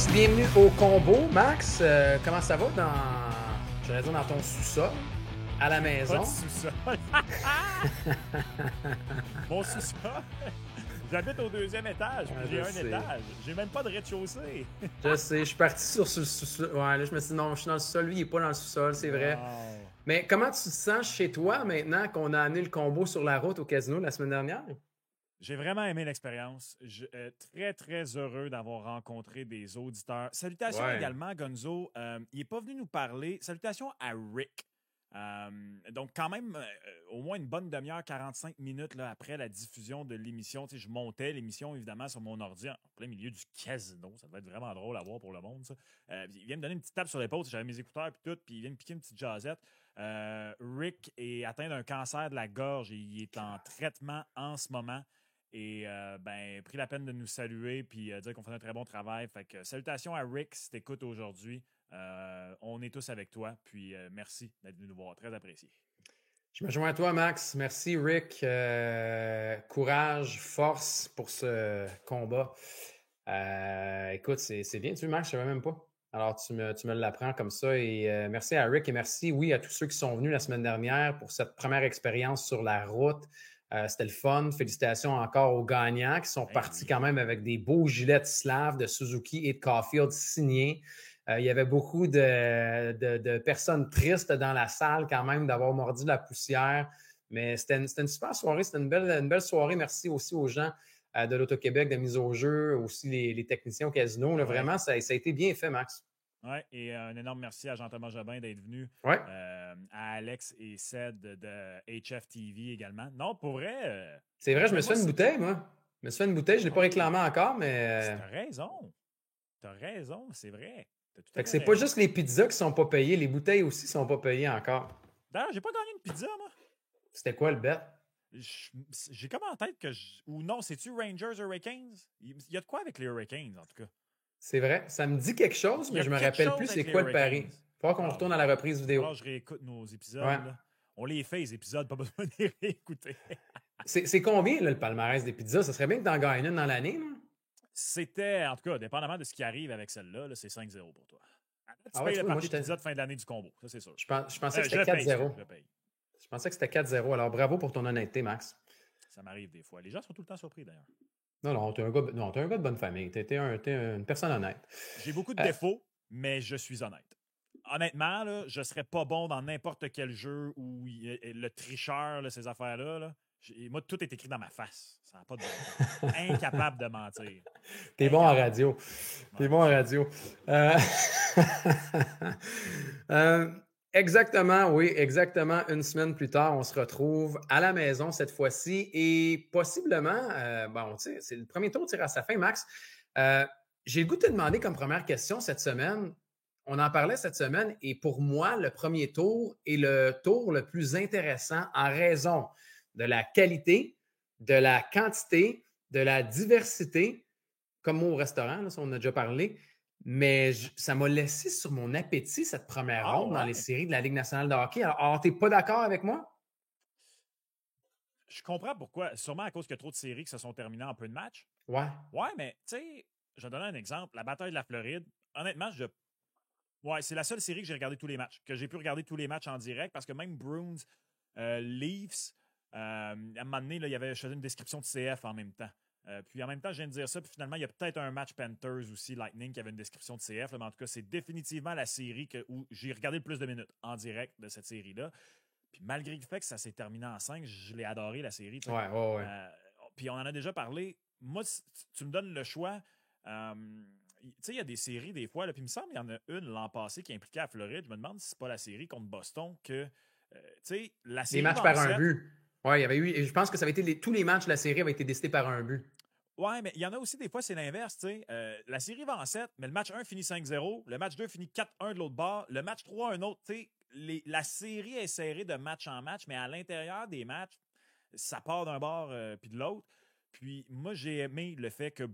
tous, bienvenue au combo. Max, comment ça va j'allais dire dans ton sous-sol, à la maison? Pas de sous-sol. Mon sous-sol. J'habite au 2e étage, puis j'ai un étage. J'ai même pas de rez-de-chaussée. Je sais, je suis parti sur le sous-sol. Ouais, là, je me suis dit, non, je suis dans le sous-sol. Lui, il est pas dans le sous-sol, c'est vrai. Wow. Mais comment tu te sens chez toi maintenant qu'on a amené le combo sur la route au casino la semaine dernière? J'ai vraiment aimé l'expérience. Très, très heureux d'avoir rencontré des auditeurs. Salutations également, Gonzo. Il n'est pas venu nous parler. Salutations à Rick. Donc, quand même, au moins une bonne demi-heure, 45 minutes là, après la diffusion de l'émission. Tu sais, je montais l'émission, évidemment, sur mon ordi en plein milieu du casino. Ça devait être vraiment drôle à voir pour le monde, ça. Il vient me donner une petite tape sur l'épaule. J'avais mes écouteurs et tout, puis il vient me piquer une petite jazzette. Rick est atteint d'un cancer de la gorge et il est en traitement en ce moment. Et pris la peine de nous saluer puis dire qu'on fait un très bon travail. Fait que salutations à Rick si t'écoutes aujourd'hui. On est tous avec toi. Puis merci d'être venu nous voir. Très apprécié. Je me joins à toi, Max. Merci, Rick. Courage, force pour ce combat. Écoute, c'est bien, tu Max, je ne savais même pas. Alors, tu me l'apprends comme ça. Et merci à Rick et merci, oui, à tous ceux qui sont venus la semaine dernière pour cette première expérience sur la route. C'était le fun. Félicitations encore aux gagnants qui sont partis quand même avec des beaux gilets de Slav, de Suzuki et de Caulfield signés. Il y avait beaucoup de personnes tristes dans la salle quand même d'avoir mordu de la poussière. Mais c'était une super soirée. C'était une belle soirée. Merci aussi aux gens de l'Auto-Québec de mise au jeu, aussi les techniciens au casino. Là, vraiment, ça a été bien fait, Max. Oui, et un énorme merci à Jean-Thomas Jobin d'être venu. Ouais. À Alex et Ced de HFTV également. Non, pour vrai. C'est vrai, je me suis fait une bouteille, moi. Je me suis fait une bouteille, je ne l'ai pas réclamé encore, mais. T'as raison. T'as raison, c'est vrai. Fait que c'est pas juste les pizzas qui sont pas payées, les bouteilles aussi sont pas payées encore. D'ailleurs, j'ai pas gagné une pizza, moi. C'était quoi le bet? J'ai comme en tête que. Ou non, c'est-tu Rangers Hurricanes? Il y a de quoi avec les Hurricanes, en tout cas. C'est vrai. Ça me dit quelque chose, mais je me rappelle plus c'est quoi le pari. Il faut qu'on retourne à la reprise vidéo. Alors, je réécoute nos épisodes. Ouais. Là. On les fait, les épisodes, pas besoin de les réécouter. C'est combien, là, le palmarès des pizzas? Ça serait bien que t'en gagnes une dans l'année, là? C'était, en tout cas, dépendamment de ce qui arrive avec celle-là, là, c'est 5-0 pour toi. Tu ouais, payes le parti de pizza de fin d'année du combo, ça c'est sûr. Je pensais que c'était 4-0. Je pensais que c'était 4-0. Alors, bravo pour ton honnêteté, Max. Ça m'arrive des fois. Les gens sont tout le temps surpris, d'ailleurs. Non, t'es un gars de bonne famille. T'es une personne honnête. J'ai beaucoup de défauts, mais je suis honnête. Honnêtement, là, je serais pas bon dans n'importe quel jeu où le tricheur, là, ces affaires-là, là, moi, tout est écrit dans ma face. Ça n'a pas de bon. Incapable de mentir. T'es bon en radio. T'es bon en radio. Exactement, oui, exactement. Une semaine plus tard, on se retrouve à la maison cette fois-ci et possiblement, c'est le premier tour tire à sa fin, Max. J'ai le goût de te demander comme première question cette semaine. On en parlait cette semaine et pour moi, le premier tour est le tour le plus intéressant en raison de la qualité, de la quantité, de la diversité, comme au restaurant, là, ça, on en a déjà parlé. Mais ça m'a laissé sur mon appétit cette première ronde dans les séries de la Ligue nationale de hockey. Alors tu n'es pas d'accord avec moi? Je comprends pourquoi. Sûrement à cause qu'il y a trop de séries qui se sont terminées en peu de matchs. Ouais. Ouais, mais tu sais, je vais donner un exemple. La bataille de la Floride, honnêtement, c'est la seule série que j'ai regardé tous les matchs, que j'ai pu regarder tous les matchs en direct parce que même Bruins, Leafs, à un moment donné, là, je faisais une description de CF en même temps. Puis en même temps, je viens de dire ça, puis finalement, il y a peut-être un match Panthers aussi, Lightning, qui avait une description de CF, là, mais en tout cas, c'est définitivement la série où j'ai regardé le plus de minutes en direct de cette série-là. Puis malgré le fait que ça s'est terminé en 5, je l'ai adoré, la série. Ouais. Puis on en a déjà parlé. Moi, tu me donnes le choix. Tu sais, il y a des séries des fois, là, puis il me semble qu'il y en a une l'an passé qui impliquait à Floride. Je me demande si c'est pas la série contre Boston que, tu sais, la série. Les matchs par un but. Oui, il y avait eu. Je pense que ça avait été tous les matchs de la série avaient été décidés par un but. Ouais, mais il y en a aussi des fois, c'est l'inverse. La série va en 7, mais le match 1 finit 5-0, le match 2 finit 4-1 de l'autre bord, le match 3 un autre. La série est serrée de match en match, mais à l'intérieur des matchs, ça part d'un bord puis de l'autre. Puis moi, j'ai aimé le fait que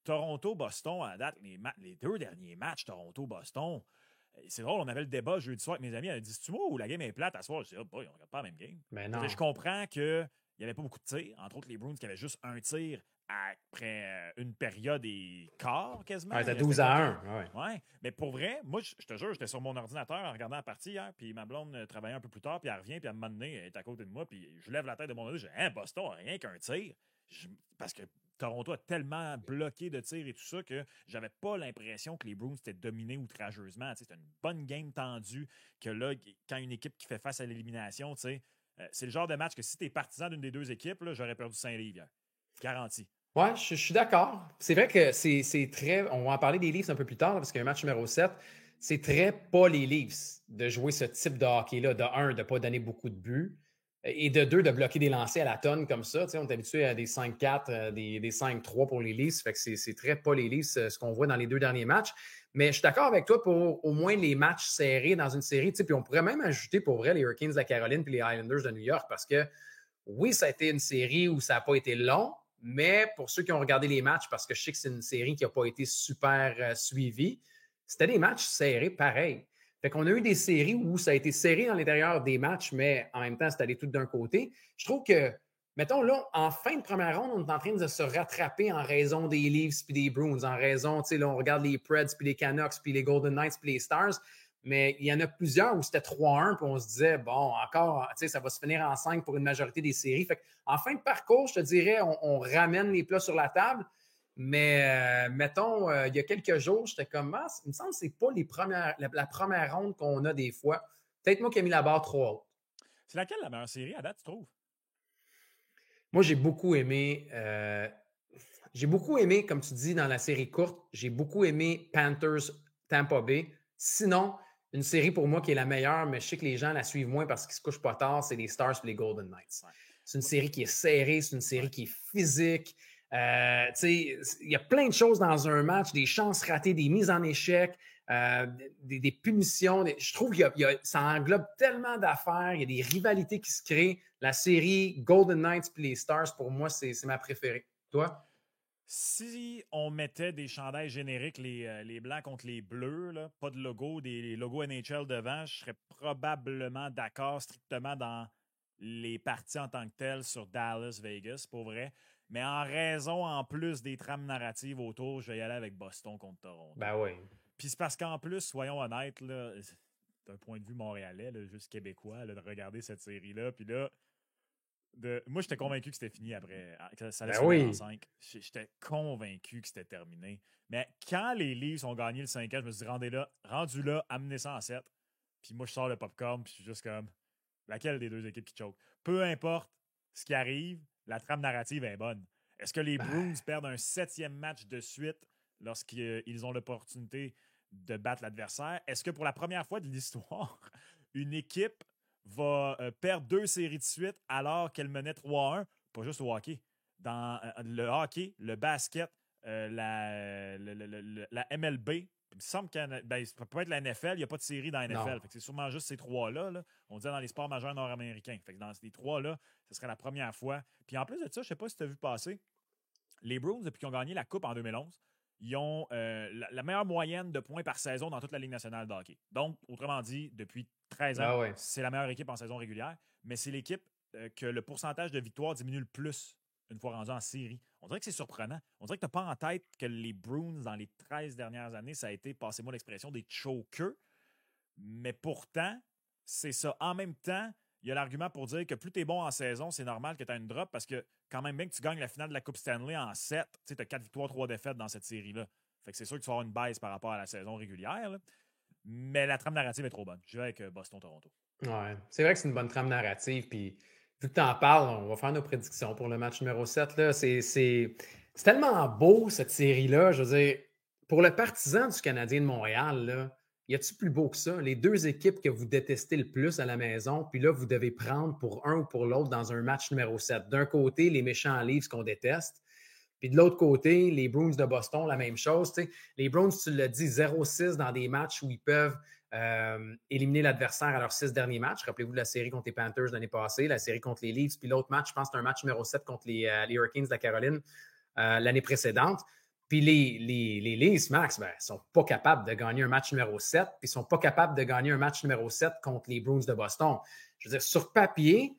Toronto-Boston, à date, les 2 derniers matchs Toronto-Boston, c'est drôle, on avait le débat jeudi soir avec mes amis. Elle a dit: c'est-tu moi ou la game est plate à soir? Je dis: on regarde pas la même game. Mais non. Je comprends qu'il n'y avait pas beaucoup de tirs, entre autres les Bruins qui avaient juste un tir après une période et quart quasiment. Ouais, t'as 12-1. Ouais, mais pour vrai, moi, je te jure, j'étais sur mon ordinateur en regardant la partie hier, puis ma blonde travaillait un peu plus tard, puis elle revient, puis à un moment donné, elle est à côté de moi, puis je lève la tête de mon ordi, je dis « Hein, Boston, rien qu'un tir. » Parce que Toronto a tellement bloqué de tirs et tout ça que j'avais pas l'impression que les Bruins étaient dominés outrageusement. C'était une bonne game tendue que là, quand une équipe qui fait face à l'élimination, c'est le genre de match que si tu es partisan d'une des deux équipes, là, j'aurais perdu 5 livres hier. Garanti. Ouais, je suis d'accord. C'est vrai que c'est très. On va en parler des Leafs un peu plus tard, parce qu'il y a un match numéro 7. C'est très pas les Leafs de jouer ce type de hockey-là. De un, de ne pas donner beaucoup de buts. Et de deux, de bloquer des lancers à la tonne comme ça. Tu sais, on est habitué à des 5-4, des 5-3 pour les Leafs. Fait que c'est très pas les Leafs, ce qu'on voit dans les 2 derniers matchs. Mais je suis d'accord avec toi pour au moins les matchs serrés dans une série. Tu sais, puis on pourrait même ajouter pour vrai les Hurricanes de la Caroline puis les Islanders de New York, parce que oui, ça a été une série où ça n'a pas été long, mais pour ceux qui ont regardé les matchs, parce que je sais que c'est une série qui n'a pas été super suivie, c'était des matchs serrés pareil. Fait qu'on a eu des séries où ça a été serré dans l'intérieur des matchs, mais en même temps, c'est allé tout d'un côté. Je trouve que, mettons là, en fin de première ronde, on est en train de se rattraper en raison des Leafs puis des Bruins, en raison, tu sais, là, on regarde les Preds puis les Canucks puis les Golden Knights puis les Stars, mais il y en a plusieurs où c'était 3-1 puis on se disait, bon, encore, tu sais, ça va se finir en 5 pour une majorité des séries. Fait qu'en fin de parcours, je te dirais, on ramène les plats sur la table. Mais mettons, il y a quelques jours, j'étais comme, il me semble que ce n'est pas la première ronde qu'on a des fois. Peut-être moi qui ai mis la barre trop haute. C'est laquelle la meilleure série à date, tu trouves? Moi, j'ai beaucoup aimé, comme tu dis, dans la série courte, j'ai beaucoup aimé Panthers Tampa Bay. Sinon, une série pour moi qui est la meilleure, mais je sais que les gens la suivent moins parce qu'ils ne se couchent pas tard, c'est les Stars et les Golden Knights. Ouais. C'est une série qui est serrée, c'est une série qui est physique. Il y a plein de choses dans un match, des chances ratées, des mises en échec, des punitions. Je trouve que ça englobe tellement d'affaires. Il y a des rivalités qui se créent. La série Golden Knights et les Stars, pour moi, c'est ma préférée. Toi? Si on mettait des chandails génériques, les blancs contre les bleus, là, pas de logo, des logos NHL devant, je serais probablement d'accord strictement dans les parties en tant que telles sur Dallas-Vegas, pour vrai. Mais en raison, en plus des trames narratives autour, je vais y aller avec Boston contre Toronto. Ben oui. Puis c'est parce qu'en plus, soyons honnêtes, là, d'un point de vue montréalais, là, juste québécois, là, de regarder cette série-là, puis là, moi, j'étais convaincu que c'était fini après. Que ça allait se finir en 5. J'étais convaincu que c'était terminé. Mais quand les Leafs ont gagné le 5 je me suis dit, rendu là, amenez ça en 7. Puis moi, je sors le popcorn, puis je suis juste comme, laquelle des deux équipes qui choke? Peu importe ce qui arrive, la trame narrative est bonne. Est-ce que les Bruins perdent un 7e match de suite lorsqu'ils ont l'opportunité de battre l'adversaire? Est-ce que pour la première fois de l'histoire, une équipe va perdre 2 séries de suite alors qu'elle menait 3-1, pas juste au hockey. Dans le hockey, le basket, la MLB, il me semble que ça peut être la NFL, il n'y a pas de série dans la NFL. C'est sûrement juste ces 3-là. Là. On dit dans les sports majeurs nord-américains. Fait que dans ces 3-là, ce serait la première fois. Puis en plus de ça, je ne sais pas si tu as vu passer, les Bruins, depuis qu'ils ont gagné la Coupe en 2011, ils ont la meilleure moyenne de points par saison dans toute la Ligue nationale de hockey. Donc, autrement dit, depuis 13 ans, c'est la meilleure équipe en saison régulière, mais c'est l'équipe que le pourcentage de victoires diminue le plus une fois rendu en série. On dirait que c'est surprenant. On dirait que tu n'as pas en tête que les Bruins, dans les 13 dernières années, ça a été, passez-moi l'expression, des chokers. Mais pourtant, c'est ça. En même temps, il y a l'argument pour dire que plus tu es bon en saison, c'est normal que tu aies une drop parce que quand même bien que tu gagnes la finale de la Coupe Stanley en 7, tu as 4 victoires, 3 défaites dans cette série-là. Fait que c'est sûr que tu vas avoir une baisse par rapport à la saison régulière. Là. Mais la trame narrative est trop bonne. Je vais avec Boston-Toronto. Ouais, c'est vrai que c'est une bonne trame narrative. Puis vu que tu en parles, on va faire nos prédictions pour le match numéro 7. Là. C'est tellement beau, cette série-là. Je veux dire, pour le partisan du Canadien de Montréal, là, y a-t-il plus beau que ça? Les deux équipes que vous détestez le plus à la maison, puis là, vous devez prendre pour un ou pour l'autre dans un match numéro 7. D'un côté, les méchants Leafs qu'on déteste, puis de l'autre côté, les Bruins de Boston, la même chose. T'sais. Les Bruins, tu l'as dit, 0-6 dans des matchs où ils peuvent éliminer l'adversaire à leurs 6 derniers matchs. Rappelez-vous de la série contre les Panthers l'année passée, la série contre les Leafs, puis l'autre match, je pense que c'est un match numéro 7 contre les Hurricanes de la Caroline l'année précédente. Puis les Leafs, Max, ils ne sont pas capables de gagner un match numéro 7, puis ils ne sont pas capables de gagner un match numéro 7 contre les Bruins de Boston. Je veux dire, sur papier,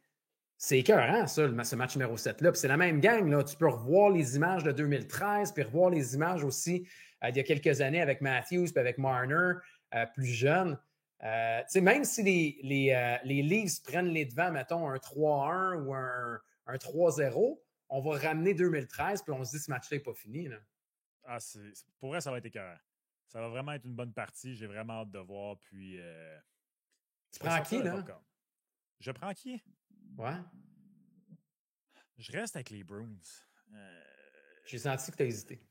C'est écœurant, ça, ce match numéro 7-là. Puis c'est la même gang, là. Tu peux revoir les images de 2013, puis revoir les images aussi il y a quelques années avec Matthews, puis avec Marner, plus jeune. Même si les Leafs prennent les devants, mettons, un 3-1 ou un 3-0, on va ramener 2013, puis on se dit ce match-là n'est pas fini. Là. Ah, pour vrai, ça va être écœurant. Ça va vraiment être une bonne partie. J'ai vraiment hâte de voir. Puis, tu prends qui, là? Je prends qui? Ouais. Je reste avec les Bruins. J'ai senti que tu as hésité.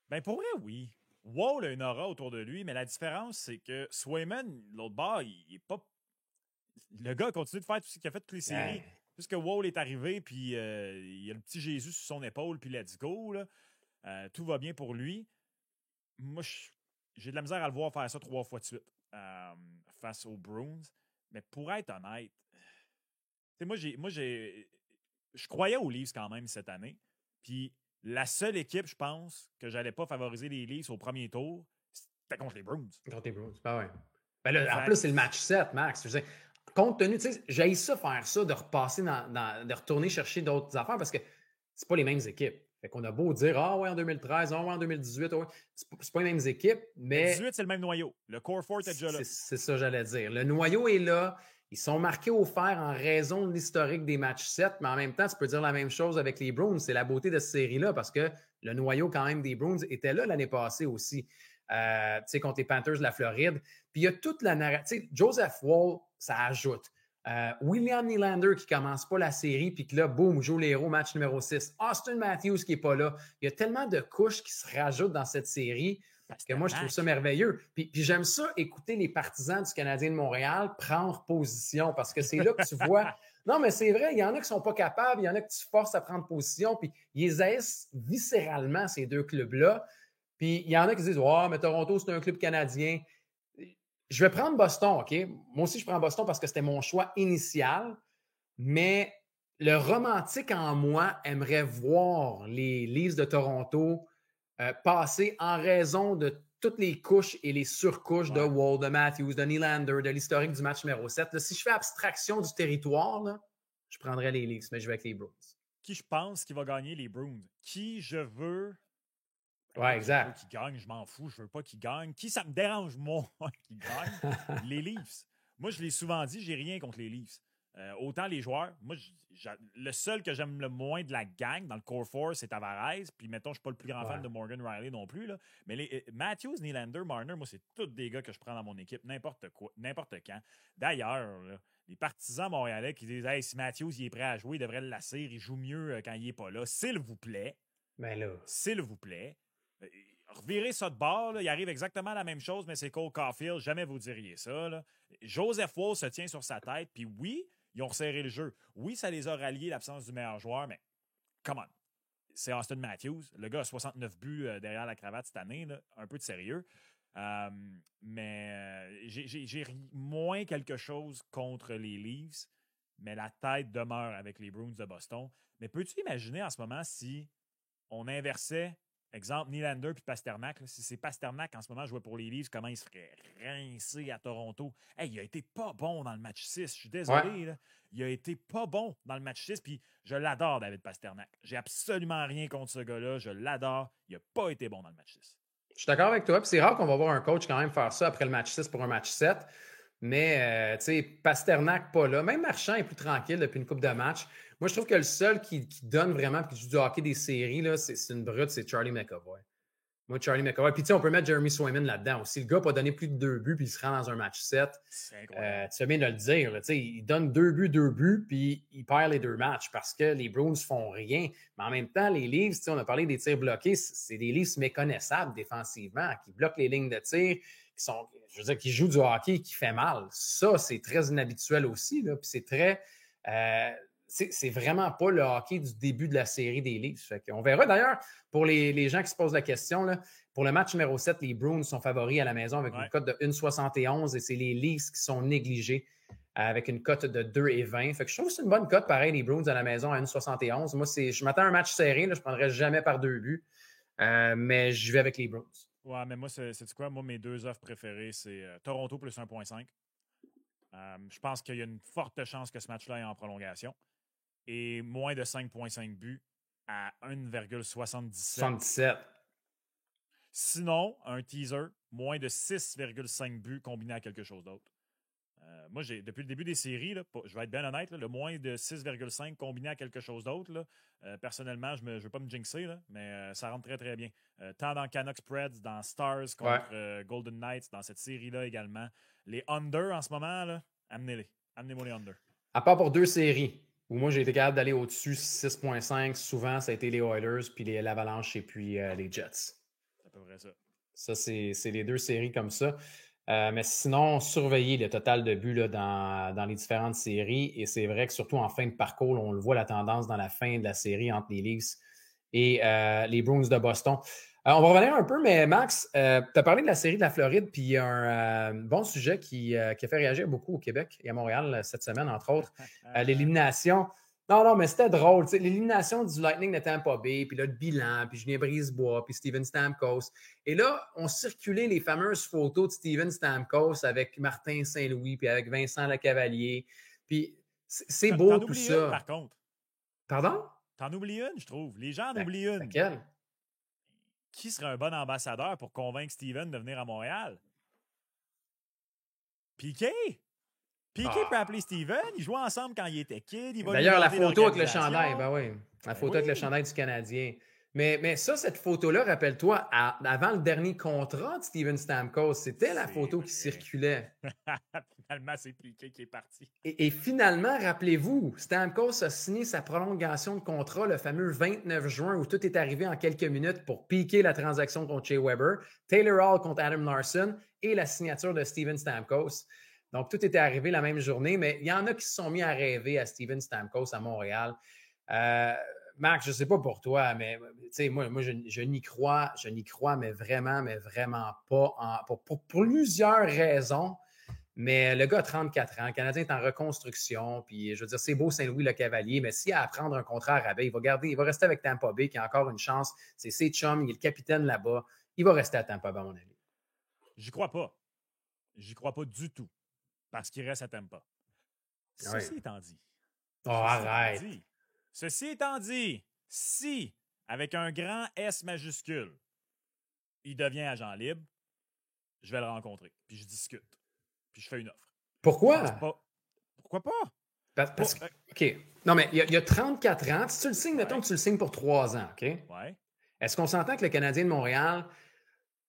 Ben pour vrai, oui. Wall a une aura autour de lui, mais la différence, c'est que Swayman, l'autre bord, il est pas. Le gars continue de faire tout ce qu'il a fait toutes les séries. Puisque Wall est arrivé, puis il y a le petit Jésus sur son épaule, puis let's go. Là. Tout va bien pour lui. Moi, j'ai de la misère à le voir faire ça 3 fois de suite face aux Bruins. Mais pour être honnête, je croyais aux Leafs quand même cette année. Puis la seule équipe, je pense, que j'allais pas favoriser les Leafs au premier tour, c'était contre les Bruins. Contre les Bruins, ben ouais. Ben là, en plus, c'est le match 7, Max. Je veux dire, compte tenu, tu sais, j'ai ça faire ça, de repasser de retourner chercher d'autres affaires parce que c'est pas les mêmes équipes. Fait qu'on a beau dire, ah ouais, en 2013, ah ouais, en 2018, ah ouais. C'est pas les mêmes équipes, mais. 2018, c'est le même noyau. Le Core 4 est déjà là. C'est ça, j'allais dire. Le noyau est là. Ils sont marqués au fer en raison de l'historique des matchs 7, mais en même temps, tu peux dire la même chose avec les Bruins. C'est la beauté de cette série-là parce que le noyau, quand même, des Bruins était là l'année passée aussi, contre les Panthers de la Floride. Puis il y a toute la narrative. Joseph Woll, ça ajoute. William Nylander qui ne commence pas la série, puis que là, boum, joue les héros, match numéro 6. Austin Matthews qui n'est pas là. Il y a tellement de couches qui se rajoutent dans cette série que moi, je trouve ça merveilleux. Puis j'aime ça, écouter les partisans du Canadien de Montréal prendre position, parce que c'est là que tu vois... Non, mais c'est vrai, il y en a qui ne sont pas capables, il y en a que tu forces à prendre position, puis ils haïssent viscéralement ces deux clubs-là. Puis il y en a qui disent « Oh, mais Toronto, c'est un club canadien. » Je vais prendre Boston, OK? Moi aussi, je prends Boston parce que c'était mon choix initial, mais le romantique en moi aimerait voir les Leafs de Toronto passer en raison de toutes les couches et les surcouches de Woll, de Matthews, de Nylander, de l'historique du match numéro 7. Là, si je fais abstraction du territoire, là, je prendrais les Leafs, mais je vais avec les Bruins. Qui je pense qui va gagner les Bruins? Qui je veux... Ouais, exact. Je veux qu'il gagne, je m'en fous, je veux pas qu'il gagne. Qui ça me dérange moins qu'il gagne? Les Leafs. Moi, je l'ai souvent dit, j'ai rien contre les Leafs. Autant les joueurs, moi, le seul que j'aime le moins de la gang dans le Core 4, c'est Tavares. Puis, mettons, je suis pas le plus grand fan de Morgan Riley non plus. Là. Mais Matthews, Nylander, Marner, moi, c'est tous des gars que je prends dans mon équipe, n'importe quoi, n'importe quand. D'ailleurs, les partisans montréalais qui disent « Hey, si Matthews il est prêt à jouer, il devrait le lasser, il joue mieux quand il est pas là. » S'il vous plaît. Ben là. S'il vous plaît. Revirez ça de bord, là, il arrive exactement la même chose, mais c'est Cole Caulfield. Jamais vous diriez ça. Là. Joseph Woll se tient sur sa tête, puis oui, ils ont resserré le jeu. Oui, ça les a ralliés, l'absence du meilleur joueur, mais come on. C'est Austin Matthews. Le gars a 69 buts derrière la cravate cette année. Là. Un peu de sérieux. Mais j'ai moins quelque chose contre les Leafs, mais la tête demeure avec les Bruins de Boston. Mais peux-tu imaginer en ce moment si on inversait, exemple, Nylander puis Pasternak, là, si c'est Pasternak en ce moment jouait pour les Leafs, comment il se ferait rincer à Toronto? Hey, il a été pas bon dans le match 6. Je suis désolé. Là. Il a été pas bon dans le match 6, puis je l'adore, David Pasternak. J'ai absolument rien contre ce gars-là. Je l'adore. Il a pas été bon dans le match 6. Je suis d'accord avec toi. Puis c'est rare qu'on va voir un coach quand même faire ça après le match 6 pour un match 7. Mais, tu sais, Pasternak pas là. Même Marchand est plus tranquille depuis une couple de matchs. Moi, je trouve que le seul qui donne vraiment et qui joue du hockey des séries, là, c'est une brute, c'est Charlie McAvoy. Moi, Charlie McAvoy. Puis, tu sais, on peut mettre Jeremy Swayman là-dedans aussi. Le gars n'a pas donné plus de 2 buts puis il se rend dans un match 7. C'est incroyable. Tu fais bien de le dire. Là, il donne 2 buts puis il perd les 2 matchs parce que les Bruins font rien. Mais en même temps, les Leafs, on a parlé des tirs bloqués, c'est des Leafs méconnaissables défensivement qui bloquent les lignes de tir, qui jouent du hockey qui fait mal. Ça, c'est très inhabituel aussi. Là, puis c'est très... c'est vraiment pas le hockey du début de la série des Leafs. On verra d'ailleurs, pour les gens qui se posent la question, là, pour le match numéro 7, les Bruins sont favoris à la maison avec une cote de 1,71 et c'est les Leafs qui sont négligés avec une cote de 2,20. Fait que je trouve que c'est une bonne cote, pareil, les Bruins à la maison à 1,71. Moi, je m'attends à un match serré, là, je ne prendrais jamais par 2 buts, mais je vais avec les Bruins. Ouais, mais moi, c'est quoi? Moi, mes 2 offres préférées, c'est Toronto plus 1,5. Je pense qu'il y a une forte chance que ce match-là est en prolongation. et moins de 5,5 buts à 1,77. 77. Sinon, un teaser, moins de 6,5 buts combiné à quelque chose d'autre. Moi, depuis le début des séries, là, je vais être bien honnête, là, le moins de 6,5 combiné à quelque chose d'autre, personnellement, je ne veux pas me jinxer, là, mais ça rentre très, très bien. Tant dans Canucks Preds, dans Stars contre Golden Knights, dans cette série-là également. Les under en ce moment, là, amenez-les. Amenez-moi les under. À part pour 2 séries, où moi, j'ai été capable d'aller au-dessus 6,5. Souvent, ça a été les Oilers, puis l'Avalanche et puis les Jets. C'est à peu près ça. Ça, c'est les 2 séries comme ça. Mais sinon, surveiller le total de buts là, dans les différentes séries. Et c'est vrai que surtout en fin de parcours, on le voit la tendance dans la fin de la série entre les Leafs et les Bruins de Boston. On va revenir un peu, mais Max, tu as parlé de la série de la Floride, puis il y a un bon sujet qui a fait réagir beaucoup au Québec et à Montréal cette semaine, entre autres, l'élimination. Non, mais c'était drôle. L'élimination du Lightning de Tampa Bay, puis là, le bilan, puis Julien Brisebois, puis Steven Stamkos. Et là, on circulait les fameuses photos de Steven Stamkos avec Martin Saint-Louis, puis avec Vincent Lecavalier. Puis c'est beau tout ça. Une, par contre. Pardon? T'en oublies une, je trouve. Les gens en oublient une. Laquelle? Qui serait un bon ambassadeur pour convaincre Steven de venir à Montréal? Piqué? Piqué peut appeler Steven. Ils jouaient ensemble quand il était kid. D'ailleurs, la photo avec le chandail, ben oui. La photo avec le chandail du Canadien. Mais ça, cette photo-là, rappelle-toi, avant le dernier contrat de Steven Stamkos, c'était la photo qui circulait. Finalement, c'est Piqué qui est parti. Et finalement, rappelez-vous, Stamkos a signé sa prolongation de contrat le fameux 29 juin où tout est arrivé en quelques minutes pour piquer la transaction contre Shea Weber, Taylor Hall contre Adam Larson et la signature de Steven Stamkos. Donc, tout était arrivé la même journée, mais il y en a qui se sont mis à rêver à Steven Stamkos à Montréal. Max, je ne sais pas pour toi, mais moi je n'y crois, mais vraiment pas. Pour plusieurs raisons. Mais le gars a 34 ans, le Canadien est en reconstruction, puis je veux dire, c'est beau Saint-Louis le Cavalier, mais s'il a à prendre un contrat à rabais, il va rester avec Tampa Bay, qui a encore une chance. C'est ses chums, il est le capitaine là-bas. Il va rester à Tampa Bay, à mon avis. J'y crois pas. J'y crois pas du tout. Parce qu'il reste à Tampa. Ceci étant dit. Arrête. Ceci étant dit, si, avec un grand S majuscule, il devient agent libre, je vais le rencontrer. Puis je discute. Puis je fais une offre. Pourquoi? Pourquoi pas? Parce que, OK. Non, mais il y a 34 ans. Si tu le signes, mettons que tu le signes pour 3 ans, OK? Ouais. Est-ce qu'on s'entend que le Canadien de Montréal,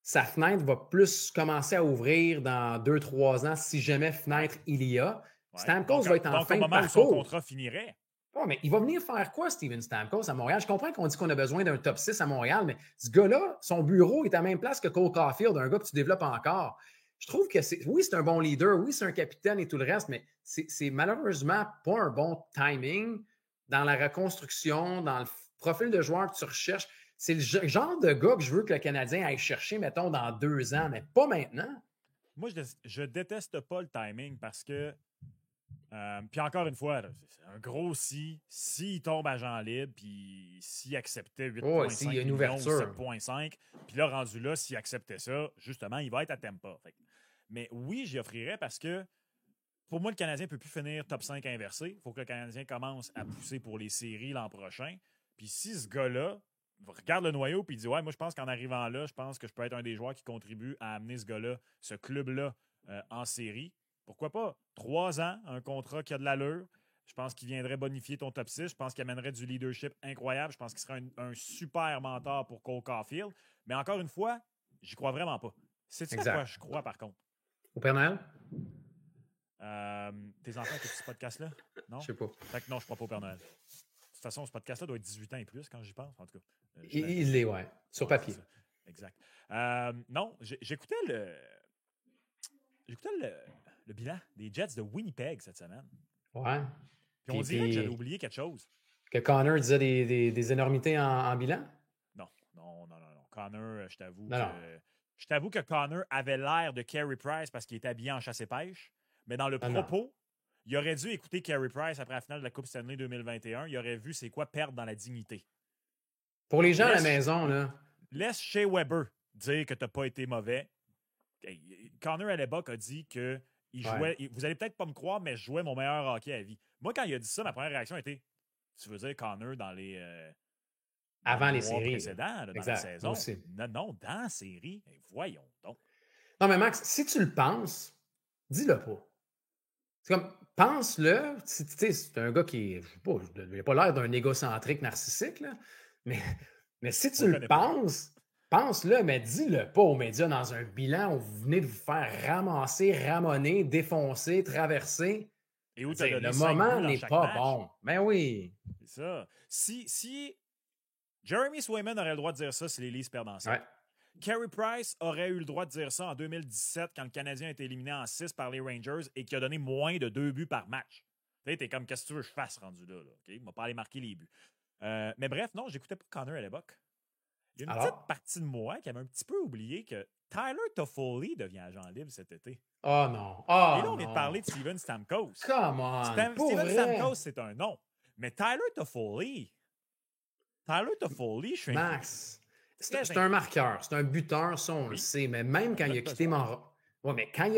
sa fenêtre va plus commencer à ouvrir dans 2-3 ans si jamais fenêtre il y a? Ouais. Stamkos va être en fin de parcours. Au moment où son contrat finirait. Oh, mais il va venir faire quoi, Steven Stamkos, à Montréal? Je comprends qu'on dit qu'on a besoin d'un top 6 à Montréal, mais ce gars-là, son bureau est à la même place que Cole Caulfield, un gars que tu développes encore. Je trouve que c'est un bon leader, oui, c'est un capitaine et tout le reste, mais c'est malheureusement pas un bon timing dans la reconstruction, dans le profil de joueur que tu recherches. C'est le genre de gars que je veux que le Canadien aille chercher, mettons, dans 2 ans, mais pas maintenant. Moi, je déteste pas le timing parce que puis encore une fois, c'est un gros si. S'il tombe agent libre, puis s'il acceptait 8,5 millions ou 7,5, puis là, rendu là, s'il acceptait ça, justement, il va être à Tampa. Mais oui, j'y offrirais parce que pour moi, le Canadien ne peut plus finir top 5 inversé. Il faut que le Canadien commence à pousser pour les séries l'an prochain. Puis si ce gars-là regarde le noyau puis dit « Ouais, moi, je pense qu'en arrivant là, je pense que je peux être un des joueurs qui contribue à amener ce gars-là, ce club-là en série. » Pourquoi pas? 3 ans, un contrat qui a de l'allure. Je pense qu'il viendrait bonifier ton top 6. Je pense qu'il amènerait du leadership incroyable. Je pense qu'il serait un super mentor pour Cole Caulfield. Mais encore une fois, j'y crois vraiment pas. C'est ça à quoi je crois, par contre. Au Père Noël? Tes enfants écoutent ce podcast-là? Non? Je sais pas. Fait que non, je crois pas au Père Noël. De toute façon, ce podcast-là doit être 18 ans et plus quand j'y pense, en tout cas. Il l'est, ouais. Sur papier. Exact. Non, j'écoutais le bilan des Jets de Winnipeg cette semaine. Ouais. Puis on dirait que j'avais oublié quelque chose. Que Connor disait des énormités en bilan? Non. Connor, je t'avoue que Connor avait l'air de Carey Price parce qu'il était habillé en chasse et pêche. Mais dans le propos, il aurait dû écouter Carey Price après la finale de la Coupe Stanley 2021. Il aurait vu c'est quoi perdre dans la dignité. Pour les gens à la maison, là. Laisse Shea Weber dire que tu n'as pas été mauvais. Connor Hellebuyck a dit que il jouait. Vous allez peut-être pas me croire, mais je jouais mon meilleur hockey à vie. Moi, quand il a dit ça, ma première réaction a été Tu veux dire Connor dans les Avant les mois séries. précédents, là, dans la saison? Aussi. Non, dans la série. Voyons donc. Non, mais Max, si tu le penses, dis-le pas. C'est comme, pense-le. C'est un gars qui, je sais pas, il n'a pas l'air d'un égocentrique narcissique, là, mais si tu le penses, pense-le, mais dis-le pas aux médias dans un bilan où vous venez de vous faire ramasser, ramonner, défoncer, traverser. Et où tu as donné le 5 moment buts dans n'est chaque pas match. bon. Ben oui. C'est ça. Si Jeremy Swayman aurait le droit de dire ça si les Leafs perdent en 7. Ouais. Carey Price aurait eu le droit de dire ça en 2017 quand le Canadien a été éliminé en 6 par les Rangers et qui a donné moins de 2 buts par match. Tu sais, t'es comme, qu'est-ce que tu veux que je fasse rendu là? Okay? Il m'a pas allé marquer les buts. Mais bref, non, j'écoutais pas Connor à l'époque. Il y a une petite partie de moi qui avait un petit peu oublié que Tyler Toffoli devient agent libre cet été. Oh non. Oh, et là, on vient de parler de Steven Stamkos. Come on. Steven Stamkos, c'est un nom. Mais Tyler Toffoli, je suis Max, c'est un marqueur, c'est un buteur, ça, on le sait. Mais même quand il a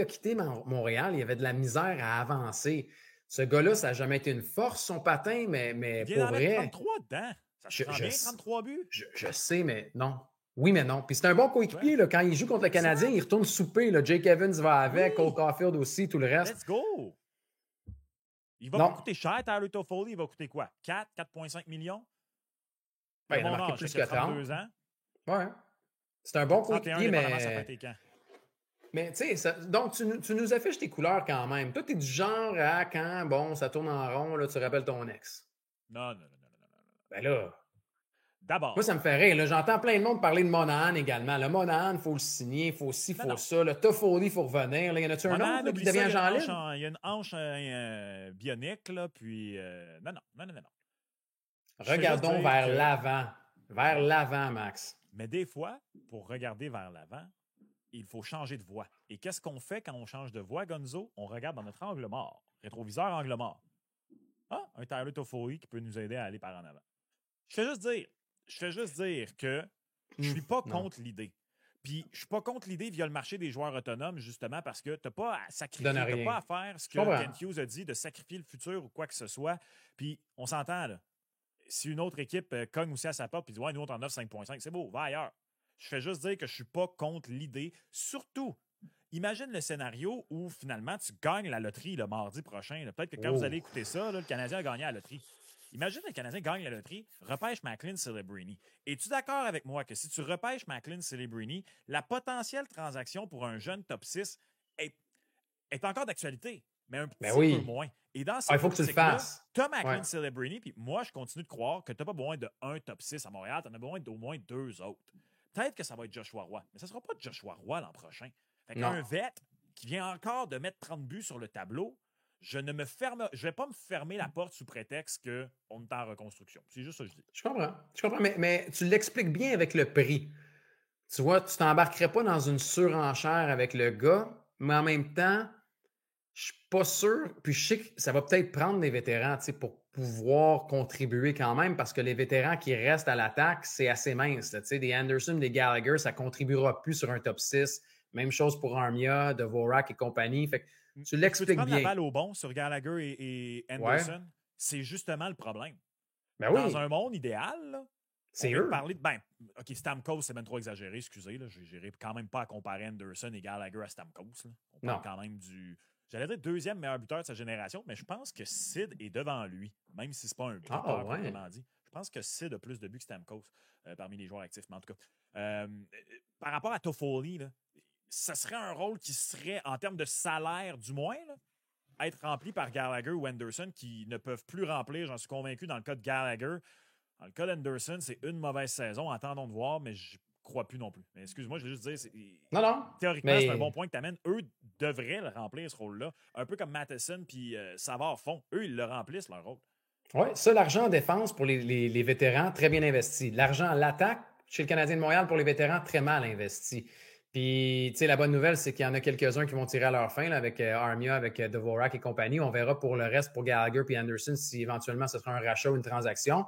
quitté Montréal, il y avait de la misère à avancer. Ce gars-là, ça n'a jamais été une force, son patin, mais il pour vrai... 33 dedans. Ça se prend bien, 33 buts. Je sais, mais non. Oui, mais non. Puis c'est un bon coéquipier. Là, quand il joue contre le Canadien, il retourne souper. Là. Jake Evans va avec, Cole Caulfield aussi, tout le reste. Let's go! Il va coûter cher, Tyler Toffoli. Il va coûter quoi? 4,5 millions? Ben, il a marqué plus que 32 ans. Ouais. C'est un bon coéquipier, mais... Ça fait quand? Mais tu sais, donc tu nous affiches tes couleurs quand même. Toi, tu es du genre à quand, bon, ça tourne en rond, là, tu rappelles ton ex. Non. Ben là... D'abord. Moi, ça me fait rire. Là. J'entends plein de monde parler de Monahan également. Le Monahan, il faut le signer, il faut ci, il faut ça. Le Toffoli, il faut revenir. Là, y en a-tu un autre là, qui devient agent libre? Il y a une hanche bionique, là, puis... Non. Regardons vers l'avant. Vers l'avant, Max. Mais des fois, pour regarder vers l'avant, il faut changer de voie. Et qu'est-ce qu'on fait quand on change de voie, Gonzo? On regarde dans notre angle mort. Rétroviseur, angle mort. Ah, un Tyler Toffoli qui peut nous aider à aller par en avant. Je fais juste dire que je suis pas contre l'idée. Puis je suis pas contre l'idée via le marché des joueurs autonomes, justement, parce que tu n'as pas à sacrifier, tu n'as pas à faire ce que Kent Hughes a dit, de sacrifier le futur ou quoi que ce soit. Puis on s'entend, là. Si une autre équipe cogne aussi à sa porte et dit « Ouais, nous, on t'en offre 5,5 », c'est beau, va ailleurs. Je fais juste dire que je suis pas contre l'idée. Surtout, imagine le scénario où, finalement, tu gagnes la loterie le mardi prochain. Peut-être que quand vous allez écouter ça, là, le Canadien a gagné la loterie. Imagine le Canadien gagne la loterie, repêche Macklin Celebrini. Es-tu d'accord avec moi que si tu repêches Macklin Celebrini, la potentielle transaction pour un jeune top 6 est encore d'actualité, mais un petit peu moins. Et dans il faut que tu le fasses. Tu as Macklin Celebrini, puis moi, je continue de croire que tu n'as pas besoin d'un top 6 à Montréal, tu en as besoin d'au moins 2 autres. Peut-être que ça va être Joshua Roy, mais ça ne sera pas Joshua Roy l'an prochain. Fait qu'un vet qui vient encore de mettre 30 buts sur le tableau, je vais pas me fermer la porte sous prétexte qu'on est en reconstruction. C'est juste ça que je dis. Je comprends. Mais tu l'expliques bien avec le prix. Tu vois, tu t'embarquerais pas dans une surenchère avec le gars, mais en même temps, je suis pas sûr. Puis je sais que ça va peut-être prendre des vétérans pour pouvoir contribuer quand même, parce que les vétérans qui restent à l'attaque, c'est assez mince. Des Anderson, des Gallagher, ça contribuera plus sur un top 6. Même chose pour Armia, Dvorak et compagnie. Fait que tu l'expliques bien. Tu prends la balle au bon sur Gallagher et Anderson, c'est justement le problème. Ben dans un monde idéal, là, c'est eux. Parler de, OK, Stamkos, c'est même trop exagéré, excusez. Je n'irai quand même pas à comparer Anderson et Gallagher à Stamkos. Là. On parle quand même j'allais dire deuxième meilleur buteur de sa génération, mais je pense que Sid est devant lui, même si ce n'est pas un buteur, proprement dit. Je pense que Sid a plus de buts que Stamkos parmi les joueurs actifs. Mais en tout cas, par rapport à Toffoli, là, ça serait un rôle qui serait, en termes de salaire du moins, là, être rempli par Gallagher ou Anderson qui ne peuvent plus remplir, j'en suis convaincu, dans le cas de Gallagher. Dans le cas d'Anderson, c'est une mauvaise saison, attendons de voir, mais je ne crois plus non plus. Mais excuse-moi, je veux juste dire, théoriquement, c'est un bon point que tu amènes. Eux devraient le remplir, ce rôle-là. Un peu comme Matheson puis Savard font. Eux, ils le remplissent, leur rôle. Oui, ça, l'argent en défense pour les vétérans, très bien investi. L'argent à l'attaque, chez le Canadien de Montréal, pour les vétérans, très mal investi. Puis, tu sais, la bonne nouvelle, c'est qu'il y en a quelques-uns qui vont tirer à leur fin, là, avec Armia, avec Dvorak et compagnie. On verra pour le reste, pour Gallagher et Anderson, si éventuellement ce sera un rachat ou une transaction.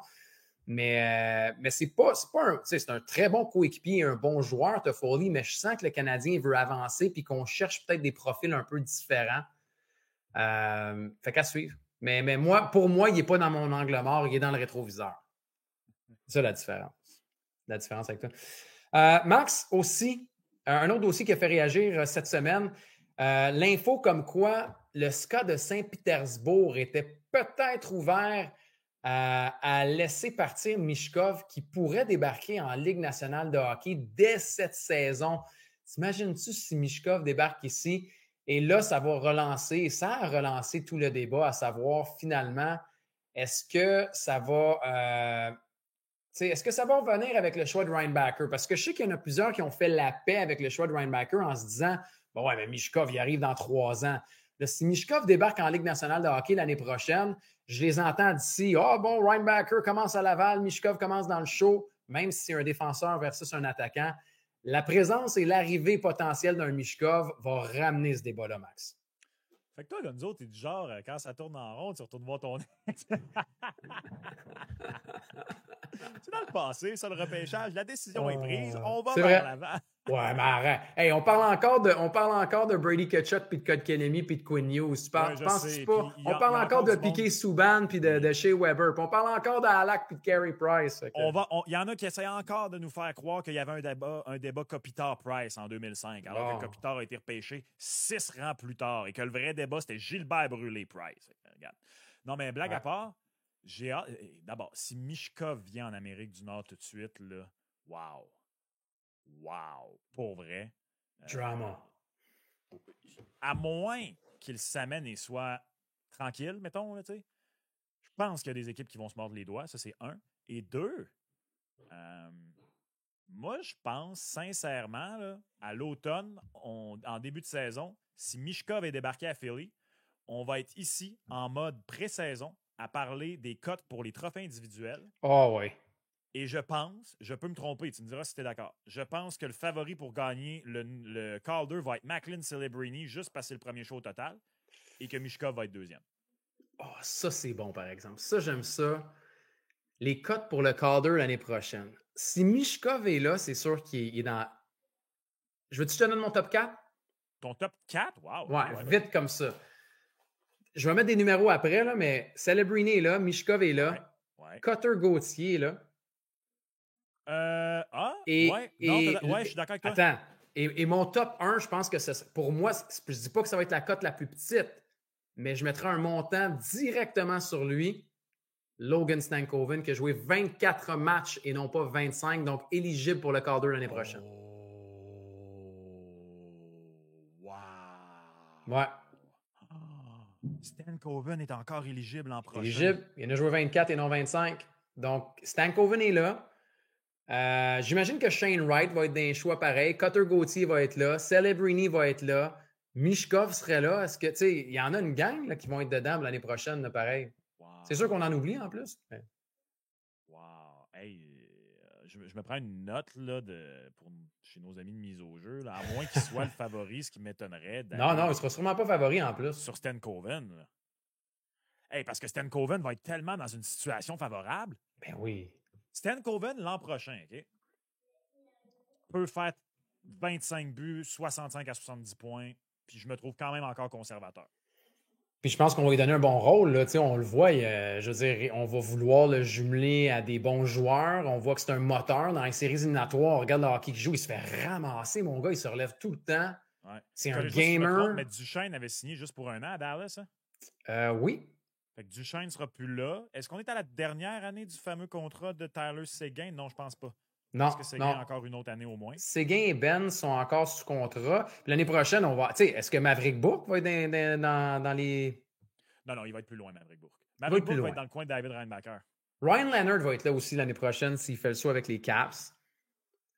Mais c'est un très bon coéquipier et un bon joueur, Toffoli, mais je sens que le Canadien veut avancer puis qu'on cherche peut-être des profils un peu différents. Fait qu'à suivre. Mais pour moi, il n'est pas dans mon angle mort, il est dans le rétroviseur. C'est ça la différence. La différence avec toi. Max, aussi, un autre dossier qui a fait réagir cette semaine, l'info comme quoi le SKA de Saint-Pétersbourg était peut-être ouvert à laisser partir Michkov qui pourrait débarquer en Ligue nationale de hockey dès cette saison. T'imagines-tu si Michkov débarque ici? Et là, ça va relancer, ça a relancé tout le débat à savoir finalement, est-ce que ça va revenir avec le choix de Reinbacher? Parce que je sais qu'il y en a plusieurs qui ont fait la paix avec le choix de Reinbacher en se disant bon, ouais, mais Michkov, il arrive dans 3 ans. Là, si Michkov débarque en Ligue nationale de hockey l'année prochaine, je les entends d'ici. Bon, Reinbacher commence à Laval, Michkov commence dans le show, même si c'est un défenseur versus un attaquant. La présence et l'arrivée potentielle d'un Michkov va ramener ce débat-là, Max. Fait que toi, Gonzo, t'es du genre, quand ça tourne en rond, tu retournes voir ton ex. C'est dans le passé, ça, le repêchage. La décision est prise. On va vers l'avant. Ouais, mais arrête. Hey, on parle encore de Brady Tkachuk, puis de Kotkaniemi, puis de Quinn Hughes. Penses-tu pas? On parle encore de Piquet Subban, puis de Shea Weber. Puis on parle encore d'Halak, puis de Carey Price. Il y en a qui essayent encore de nous faire croire qu'il y avait un débat Kopitar-Price en 2005, alors que Kopitar a été repêché 6 rangs plus tard et que le vrai débat, c'était Gilbert Brûlé-Price. Regarde. Non, mais blague à part, j'ai hâte. D'abord, si Michkov vient en Amérique du Nord tout de suite, là, wow. Pour vrai. Drama. À moins qu'il s'amène et soit tranquille, mettons, tu sais. Je pense qu'il y a des équipes qui vont se mordre les doigts. Ça, c'est 1. Et 2, moi, je pense sincèrement, là, à l'automne, en début de saison, si Michkov est débarqué à Philly, on va être ici en mode pré-saison à parler des cotes pour les trophées individuels. Oui. Et je pense, je peux me tromper, tu me diras si tu es d'accord, je pense que le favori pour gagner le Calder va être Macklin Celebrini, juste passer le premier show au total, et que Michkov va être deuxième. Ça, c'est bon, par exemple. Ça, j'aime ça. Les cotes pour le Calder l'année prochaine. Si Michkov est là, c'est sûr qu'il est dans... Je veux-tu te donner mon top 4? Ton top 4? Wow! Ouais, vite comme ça. Je vais mettre des numéros après, là, mais Celebrini est là, Michkov est là, Cutter Gauthier est là. Je suis d'accord avec toi. Attends, et mon top 1, je pense que pour moi, je ne dis pas que ça va être la cote la plus petite, mais je mettrai un montant directement sur lui. Logan Stankoven, qui a joué 24 matchs et non pas 25, donc éligible pour le Calder l'année prochaine. Wow! Ouais. Stankoven est encore éligible l'an prochain. Éligible. Il en a joué 24 et non 25. Donc, Stankoven est là. J'imagine que Shane Wright va être dans les choix pareils. Cutter Gauthier va être là. Celebrini va être là. Michkov serait là. Est-ce que, tu sais, il y en a une gang là, qui vont être dedans l'année prochaine, là, pareil. Wow. C'est sûr qu'on en oublie en plus. Mais... Wow. Hey, je me prends une note là, chez nos amis de mise au jeu, là, à moins qu'il soit le favori, ce qui m'étonnerait. Non, il ne sera sûrement pas favori en plus. Sur Stankoven. Là. Hey, parce que Stankoven va être tellement dans une situation favorable. Ben oui. Stankoven, l'an prochain, OK, peut faire 25 buts, 65 à 70 points, puis je me trouve quand même encore conservateur. Puis je pense qu'on va lui donner un bon rôle. Là. On le voit, je veux dire, on va vouloir le jumeler à des bons joueurs. On voit que c'est un moteur dans les séries éliminatoires. On regarde le hockey qu'il joue, il se fait ramasser, mon gars, il se relève tout le temps. Ouais. C'est un gamer. Mais Duchesne avait signé juste pour 1 an à Dallas, hein? Oui. Fait que Duchesne ne sera plus là. Est-ce qu'on est à la dernière année du fameux contrat de Tyler Seguin? Non, je pense pas. Non. Est-ce que Seguin a encore une autre année au moins? Seguin et Ben sont encore sous contrat. Puis l'année prochaine, on va. Tu sais, est-ce que Maverick Bourque va être dans les. Non, il va être plus loin, Maverick Bourque. Maverick Bourque va être dans le coin de David Reinbacher. Ryan Leonard va être là aussi l'année prochaine s'il fait le saut avec les Caps.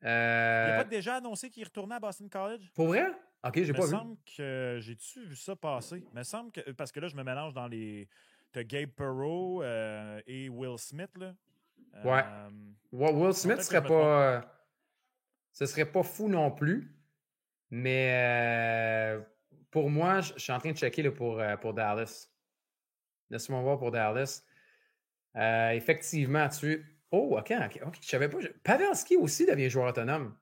Il n'a pas déjà annoncé qu'il retournait à Boston College? Pour vrai? OK, j'ai pas vu. Il me semble que. J'ai-tu vu ça passer? Il me semble que. Parce que là, je me mélange dans les. T'as Gabe Perreault et Will Smith, là. Ouais. Will Smith serait pas. Ce serait pas fou non plus. Mais pour moi, je suis en train de checker là, pour Dallas. Laisse-moi voir pour Dallas. Effectivement, Oh, OK. Je savais pas. Pavelski aussi devient joueur autonome.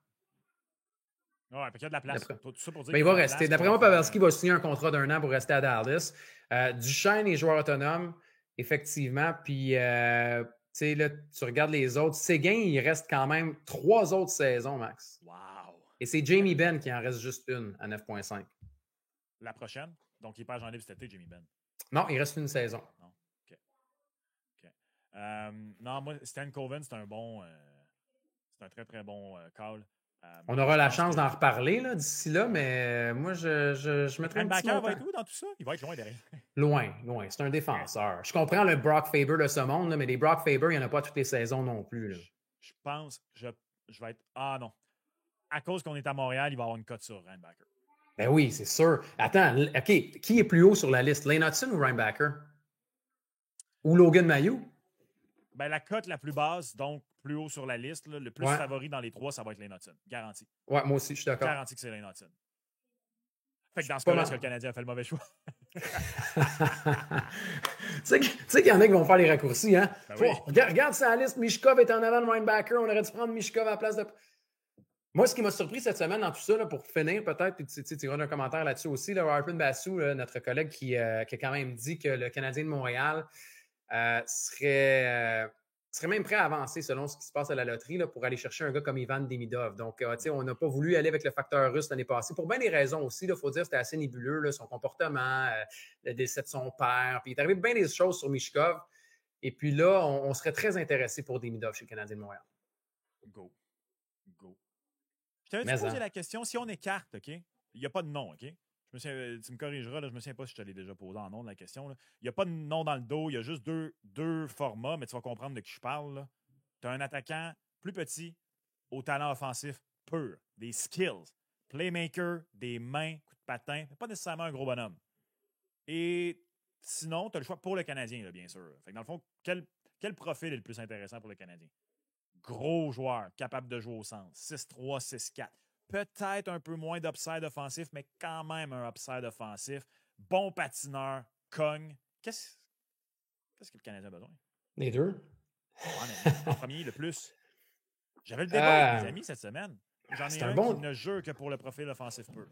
Ouais, il y a de la place. Tout ça pour dire il va rester. D'après moi, Pavelski va signer un contrat d'1 an pour rester à Dallas. Duchesne est joueur autonome, effectivement. Puis, tu sais, là, tu regardes les autres. Séguin, il reste quand même 3 autres saisons, Max. Wow! Et c'est Jamie Benn qui en reste juste une à 9,5. La prochaine? Donc, il perd en libre cet été, Jamie Benn. Non, il reste une saison. Non. OK. Non, moi, Stan Coven, c'est un bon... c'est un très, très bon call. On aura la chance d'en reparler d'ici là, mais moi, je mettrais un petit Backer montant. va être où dans tout ça? Il va être loin derrière. Loin. C'est un défenseur. Je comprends le Brock Faber de ce monde, là, mais les Brock Faber, il n'y en a pas toutes les saisons non plus. Là. Je pense, je vais être... Ah non. À cause qu'on est à Montréal, il va avoir une cote sur Reinbacker. Ben oui, c'est sûr. Attends, OK, qui est plus haut sur la liste? Lane Hudson ou Reinbacker? Ou Logan Mailloux? Ben, la cote la plus basse, donc plus haut sur la liste, là, le plus favori dans les 3, ça va être Lane Hudson. Garanti. Ouais, moi aussi, je suis d'accord. Garanti que c'est Lane Hudson. Fait que dans ce cas-là, est-ce que le Canadien a fait le mauvais choix? Tu sais qu'il y en a qui vont faire les raccourcis, hein? Ben oui. Regarde sa liste, Mishkov est en avant de Reinbacker, on aurait dû prendre Mishkov à la place de... Moi, ce qui m'a surpris cette semaine dans tout ça, là, pour finir peut-être, puis tu auras un commentaire là-dessus aussi, là, Arpin Bassou, là, notre collègue qui a quand même dit que le Canadien de Montréal serait même prêt à avancer selon ce qui se passe à la loterie là, pour aller chercher un gars comme Ivan Demidov. Donc, on n'a pas voulu aller avec le facteur russe l'année passée. Pour bien des raisons aussi, il faut dire que c'était assez nébuleux, là, son comportement, le décès de son père. Puis il est arrivé bien des choses sur Mishkov. Et puis là, on serait très intéressé pour Demidov chez le Canadien de Montréal. Go. Je t'avais posé la question, si on écarte, OK? Il n'y a pas de nom, OK? Tu me corrigeras, là, je me souviens pas si je te l'ai déjà posé en nom de la question. Là. Il n'y a pas de nom dans le dos, il y a juste deux formats, mais tu vas comprendre de qui je parle. Tu as un attaquant plus petit, au talent offensif pur, des skills, playmaker, des mains, coups de patin, pas nécessairement un gros bonhomme. Et sinon, tu as le choix pour le Canadien, là, bien sûr. Fait que dans le fond, quel profil est le plus intéressant pour le Canadien? Gros joueur, capable de jouer au centre. 6-3, 6-4. Peut-être un peu moins d'upside offensif, mais quand même un upside offensif. Bon patineur, cogne. Qu'est-ce que le Canadien a besoin? Les deux. En premier, le plus. J'avais le débat avec mes amis cette semaine. J'en ai un qui ne jure que pour le profil offensif pur.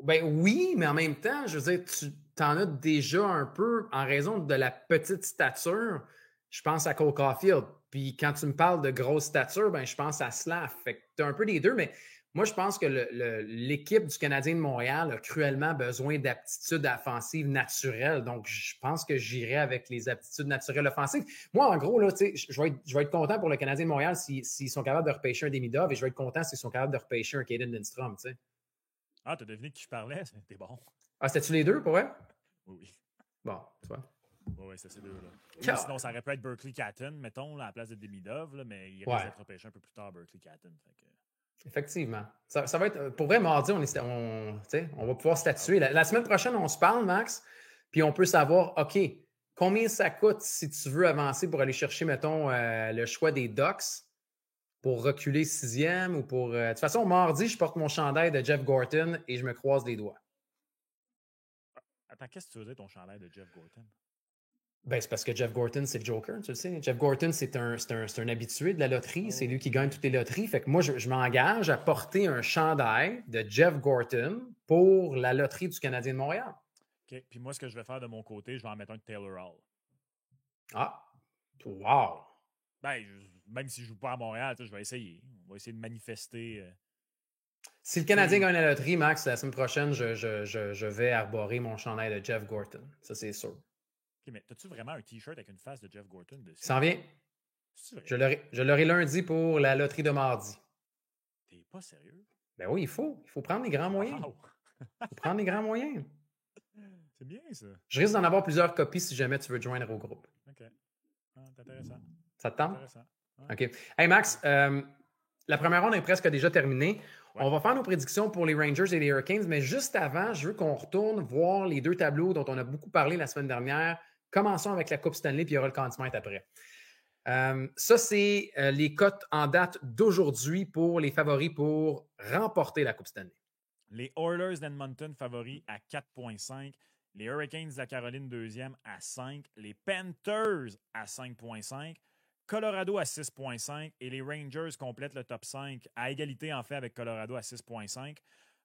Ben oui, mais en même temps, je veux dire, tu en as déjà un peu en raison de la petite stature. Je pense à Cole Caulfield. Puis quand tu me parles de grosse stature, ben je pense à Slav. Fait que tu as un peu des deux, mais moi, je pense que l'équipe du Canadien de Montréal a cruellement besoin d'aptitudes offensives naturelles. Donc, je pense que j'irai avec les aptitudes naturelles offensives. Moi, en gros, là, je vais être content pour le Canadien de Montréal s'ils sont capables de repêcher un Demidov et je vais être content s'ils sont capables de repêcher un Caden Lindstrom. T'sais. Ah, t'as deviné de qui je parlais? T'es bon. Ah, c'était-tu les deux pour vrai? Oui. Bon, tu vois. Oui, c'est ces deux-là. Sinon, ça aurait pu être Berkeley Catton, mettons, là, à la place de Demidov, là, mais il risque d'être repêché un peu plus tard, Berkeley Catton. Effectivement. Ça va être. Pour vrai, mardi, on va pouvoir statuer. La semaine prochaine, on se parle, Max, puis on peut savoir, OK, combien ça coûte si tu veux avancer pour aller chercher, mettons, le choix des Ducks pour reculer 6e ou pour. De toute façon, mardi, je porte mon chandail de Jeff Gorton et je me croise les doigts. Attends, qu'est-ce que tu veux dire, ton chandail de Jeff Gorton? Ben, c'est parce que Jeff Gorton, c'est le Joker, tu le sais. Jeff Gorton, c'est un habitué de la loterie. Oh. C'est lui qui gagne toutes les loteries. Fait que moi, je m'engage à porter un chandail de Jeff Gorton pour la loterie du Canadien de Montréal. OK. Puis moi, ce que je vais faire de mon côté, je vais en mettre un de Taylor Hall. Ah! Wow! Ben, même si je ne joue pas à Montréal, je vais essayer. On va essayer de manifester. Si le Canadien gagne la loterie, Max, la semaine prochaine, je vais arborer mon chandail de Jeff Gorton. Ça, c'est sûr. OK, mais as-tu vraiment un T-shirt avec une face de Jeff Gorton dessus? Ça en vient. Je l'aurai lundi pour la loterie de mardi. T'es pas sérieux? Ben oui, il faut prendre les grands moyens. Wow. Il faut prendre les grands moyens. C'est bien, ça. Je risque d'en avoir plusieurs copies si jamais tu veux te joindre au groupe. OK. Ah, c'est intéressant. Ça te tente? Intéressant. Ouais. OK. Hey, Max, la première ronde est presque déjà terminée. Ouais. On va faire nos prédictions pour les Rangers et les Hurricanes, mais juste avant, je veux qu'on retourne voir les deux tableaux dont on a beaucoup parlé la semaine dernière. Commençons avec la Coupe Stanley, puis il y aura le Conn Smythe après. Ça, c'est les cotes en date d'aujourd'hui pour les favoris pour remporter la Coupe Stanley. Les Oilers d'Edmonton favoris à 4,5. Les Hurricanes de la Caroline deuxième à 5. Les Panthers à 5,5. Colorado à 6,5. Et les Rangers complètent le top 5 à égalité, en fait, avec Colorado à 6,5.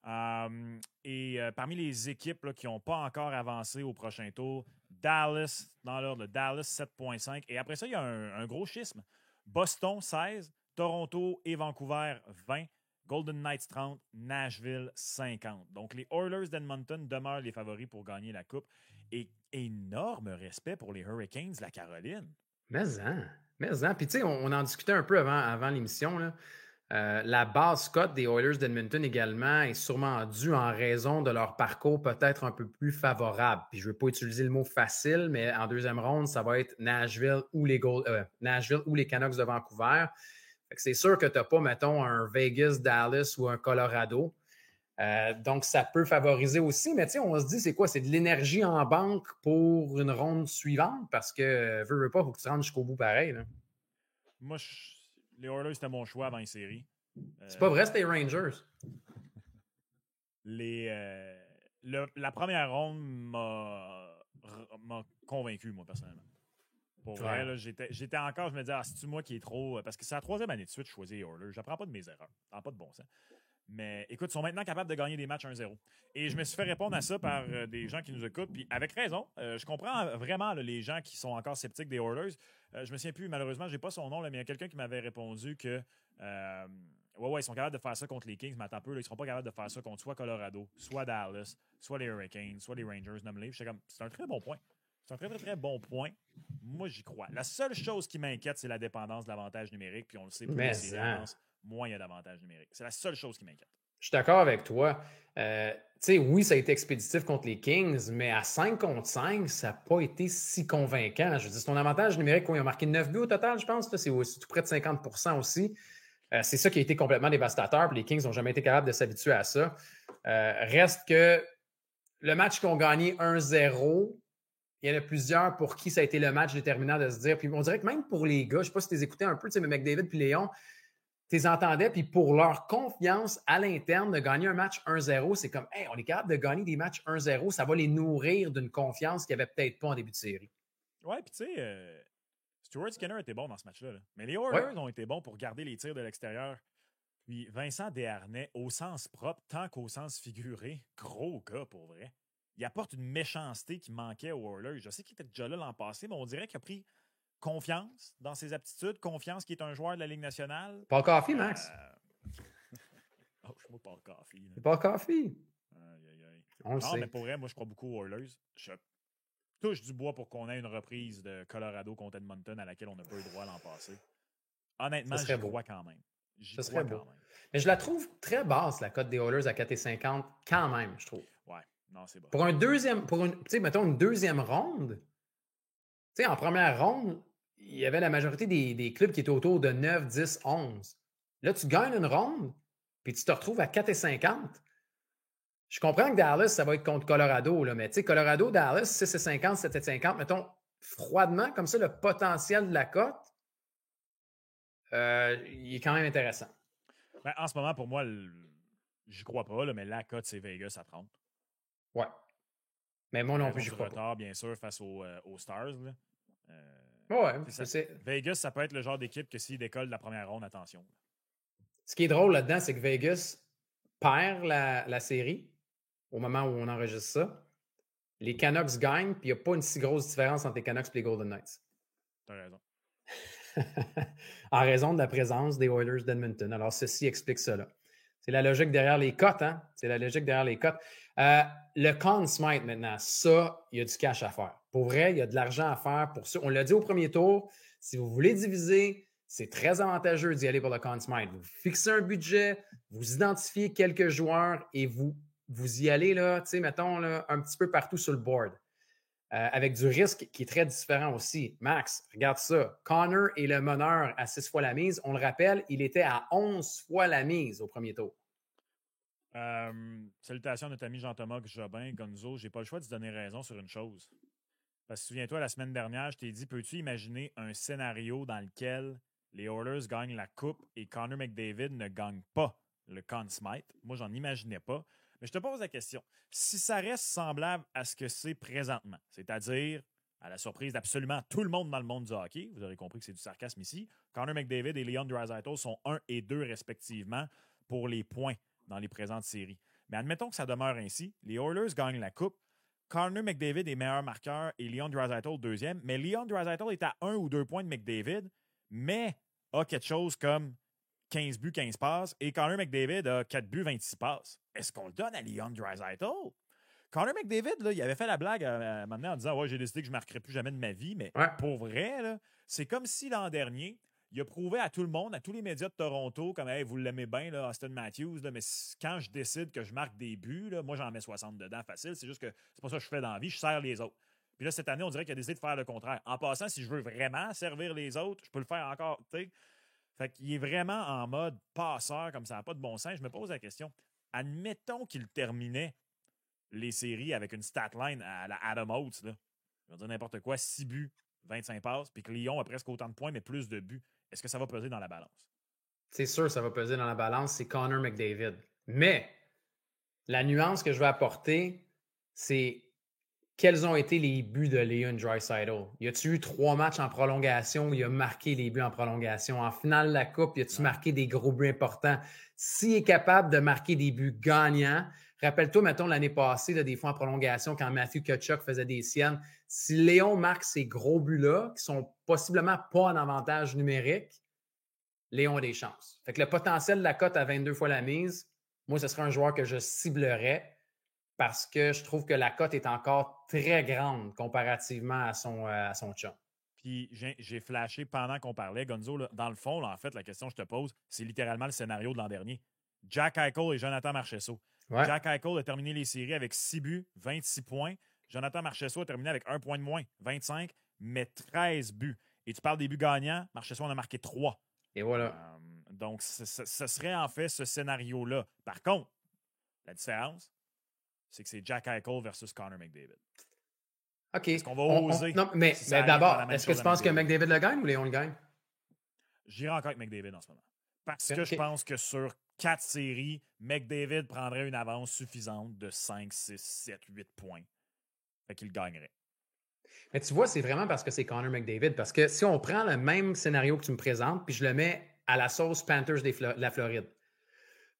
Parmi les équipes là, qui n'ont pas encore avancé au prochain tour, Dallas, dans l'ordre, Dallas 7,5. Et après ça, il y a un gros schisme. Boston 16, Toronto et Vancouver 20, Golden Knights 30, Nashville 50. Donc, les Oilers d'Edmonton demeurent les favoris pour gagner la Coupe. Et énorme respect pour les Hurricanes de la Caroline. Mais en. Puis, tu sais, on en discutait un peu avant l'émission, là. La base cote des Oilers d'Edmonton également est sûrement due en raison de leur parcours peut-être un peu plus favorable. Puis je ne veux pas utiliser le mot facile, mais en deuxième ronde, ça va être Nashville ou les Canucks de Vancouver. Fait que c'est sûr que tu n'as pas, mettons, un Vegas, Dallas ou un Colorado. Donc, ça peut favoriser aussi. Mais tu sais, on se dit, c'est quoi? C'est de l'énergie en banque pour une ronde suivante parce que, veux pas, il faut que tu rentres jusqu'au bout pareil. Là. Moi, les Oilers, c'était mon choix avant les séries. C'est pas vrai, c'était les Rangers. La première ronde m'a convaincu, moi, personnellement. Pour vrai, là, j'étais encore, je me disais, c'est-tu moi qui est trop. Parce que c'est la troisième année de suite que je choisis les Oilers. J'apprends pas de mes erreurs. Ça n'a pas de bon sens. Mais écoute, ils sont maintenant capables de gagner des matchs 1-0. Et je me suis fait répondre à ça par des gens qui nous écoutent. Puis avec raison, je comprends vraiment là, les gens qui sont encore sceptiques des Oilers. Je me souviens plus, malheureusement, j'ai pas son nom, là, mais il y a quelqu'un qui m'avait répondu que ils sont capables de faire ça contre les Kings, mais attends un peu, là, ils seront pas capables de faire ça contre soit Colorado, soit Dallas, soit les Hurricanes, soit les Rangers, nomme-les. C'est un très bon point. C'est un très, très, très bon point. Moi, j'y crois. La seule chose qui m'inquiète, c'est la dépendance de l'avantage numérique. Puis on le sait, plus les séries avancent, moins il y a d'avantage numérique. C'est la seule chose qui m'inquiète. Je suis d'accord avec toi. Tu sais, oui, ça a été expéditif contre les Kings, mais à 5 contre 5, ça n'a pas été si convaincant. Je veux dire, c'est ton avantage numérique, ils ont marqué 9 buts au total, je pense. C'est tout près de 50 % aussi. C'est ça qui a été complètement dévastateur. Puis les Kings n'ont jamais été capables de s'habituer à ça. Reste que le match qu'ils ont gagné 1-0, il y en a plusieurs pour qui ça a été le match déterminant de se dire. Puis on dirait que même pour les gars, je ne sais pas si tu les écoutais un peu, tu sais, mais McDavid puis Léon, tu les entendais, puis pour leur confiance à l'interne de gagner un match 1-0, c'est comme, hey, on est capable de gagner des matchs 1-0, ça va les nourrir d'une confiance qu'ils n'avaient peut-être pas en début de série. Ouais, puis tu sais, Stuart Skinner était bon dans ce match-là. Là. Mais les Oilers ont été bons pour garder les tirs de l'extérieur. Puis Vincent Desharnais, au sens propre, tant qu'au sens figuré, gros gars pour vrai. Il apporte une méchanceté qui manquait aux Oilers. Je sais qu'il était déjà là l'an passé, mais on dirait qu'il a pris confiance dans ses aptitudes, confiance qu'il est un joueur de la Ligue nationale. Paul Coffey, Max. Oh, je suis pas Paul Coffey. C'est Paul Coffey. Aïe. On le sait. Mais pour vrai, moi, je crois beaucoup aux Oilers. Je touche du bois pour qu'on ait une reprise de Colorado contre Edmonton à laquelle on n'a pas eu droit l'an passé. Honnêtement, j'y crois quand même. Ça serait beau. Mais je la trouve très basse, la cote des Oilers à 4,50 quand même, je trouve. Ouais, non, c'est bon. Pour mettons une deuxième ronde, tu sais, en première ronde, il y avait la majorité des clubs qui étaient autour de 9, 10, 11. Là, tu gagnes une ronde, puis tu te retrouves à 4,50. Je comprends que Dallas, ça va être contre Colorado, là, mais tu sais, Colorado, Dallas, 6,50, 7,50. Mettons, froidement, comme ça, le potentiel de la cote, il est quand même intéressant. Ben, en ce moment, pour moi, j'y crois pas, là, mais la cote, c'est Vegas à 30. Ouais. Mais moi non plus, j'y crois retard, bien sûr, face aux Stars. Là. C'est Vegas, ça peut être le genre d'équipe que s'il décolle de la première ronde, attention. Ce qui est drôle là-dedans, c'est que Vegas perd la série au moment où on enregistre ça. Les Canucks gagnent, puis il n'y a pas une si grosse différence entre les Canucks et les Golden Knights. T'as raison. En raison de la présence des Oilers d'Edmonton. Alors, ceci explique cela. C'est la logique derrière les cotes, hein? C'est la logique derrière les cotes. Le Conn Smythe, maintenant, ça, il y a du cash à faire. Pour vrai, il y a de l'argent à faire pour ça. On l'a dit au premier tour, si vous voulez diviser, c'est très avantageux d'y aller pour le Conn Smythe. Vous fixez un budget, vous identifiez quelques joueurs et vous y allez, là, tu sais, mettons, là, un petit peu partout sur le board. Avec du risque qui est très différent aussi. Max, regarde ça. Connor est le meneur à 6 fois la mise. On le rappelle, il était à 11 fois la mise au premier tour. Salutations à notre ami Jean-Thomas Jobin, Gonzo. J'ai pas le choix de te donner raison sur une chose. Parce que souviens-toi, la semaine dernière, je t'ai dit, peux-tu imaginer un scénario dans lequel les Oilers gagnent la Coupe et Connor McDavid ne gagne pas le Conn Smythe? Moi, j'en imaginais pas. Mais je te pose la question. Si ça reste semblable à ce que c'est présentement, c'est-à-dire à la surprise d'absolument tout le monde dans le monde du hockey, vous aurez compris que c'est du sarcasme ici, Connor McDavid et Leon Draisaitl sont 1 et 2 respectivement pour les points dans les présentes séries. Mais admettons que ça demeure ainsi. Les Oilers gagnent la Coupe. Connor McDavid est meilleur marqueur et Leon Draisaitl deuxième. Mais Leon Draisaitl est à 1 ou 2 points de McDavid, mais a quelque chose comme 15 buts, 15 passes. Et Connor McDavid a 4 buts, 26 passes. Est-ce qu'on le donne à Leon Draisaitl? Connor McDavid, là, il avait fait la blague à un moment donné en disant « Ouais, j'ai décidé que je ne marquerai plus jamais de ma vie. » Mais pour vrai, là, c'est comme si l'an dernier, il a prouvé à tout le monde, à tous les médias de Toronto, comme hey, vous l'aimez bien, là, Auston Matthews, là, mais quand je décide que je marque des buts, là, moi j'en mets 60 dedans facile. C'est juste que c'est pas ça que je fais dans la vie, je sers les autres. Puis là, cette année, on dirait qu'il a décidé de faire le contraire. En passant, si je veux vraiment servir les autres, je peux le faire encore. T'sais. Fait qu'il est vraiment en mode passeur, comme ça n'a pas de bon sens. Je me pose la question. Admettons qu'il terminait les séries avec une stat line à la Adam Oates, là. Je vais dire n'importe quoi, 6 buts, 25 passes, puis que Lyon a presque autant de points, mais plus de buts. Est-ce que ça va peser dans la balance? C'est sûr, ça va peser dans la balance. C'est Connor McDavid. Mais la nuance que je vais apporter, c'est quels ont été les buts de Leon Draisaitl? Y a-tu eu 3 matchs en prolongation où il a marqué les buts en prolongation? En finale de la Coupe, y a-tu marqué des gros buts importants? S'il est capable de marquer des buts gagnants, rappelle-toi, mettons, l'année passée, là, des fois en prolongation, quand Matthew Tkachuk faisait des siennes, si Léon marque ces gros buts-là, qui sont possiblement pas en avantage numérique, Léon a des chances. Fait que le potentiel de la cote à 22 fois la mise, moi, ce serait un joueur que je ciblerais parce que je trouve que la cote est encore très grande comparativement à son chum. Puis j'ai flashé pendant qu'on parlait. Gonzo, là, dans le fond, là, en fait, la question que je te pose, c'est littéralement le scénario de l'an dernier. Jack Eichel et Jonathan Marchessault. Ouais. Jack Eichel a terminé les séries avec 6 buts, 26 points. Jonathan Marchessault a terminé avec 1 point de moins, 25, mais 13 buts. Et tu parles des buts gagnants, Marchessault en a marqué 3. Et voilà. Donc, ce serait en fait ce scénario-là. Par contre, la différence, c'est que c'est Jack Eichel versus Connor McDavid. OK. Est-ce qu'on va oser? Non, mais d'abord, est-ce que tu penses que McDavid le gagne ou Léon le gagne? J'irai encore avec McDavid en ce moment. Parce que je pense que sur 4 séries, McDavid prendrait une avance suffisante de 5, 6, 7, 8 points. Fait qu'il gagnerait. Mais tu vois, c'est vraiment parce que c'est Connor McDavid. Parce que si on prend le même scénario que tu me présentes, puis je le mets à la sauce Panthers de la Floride.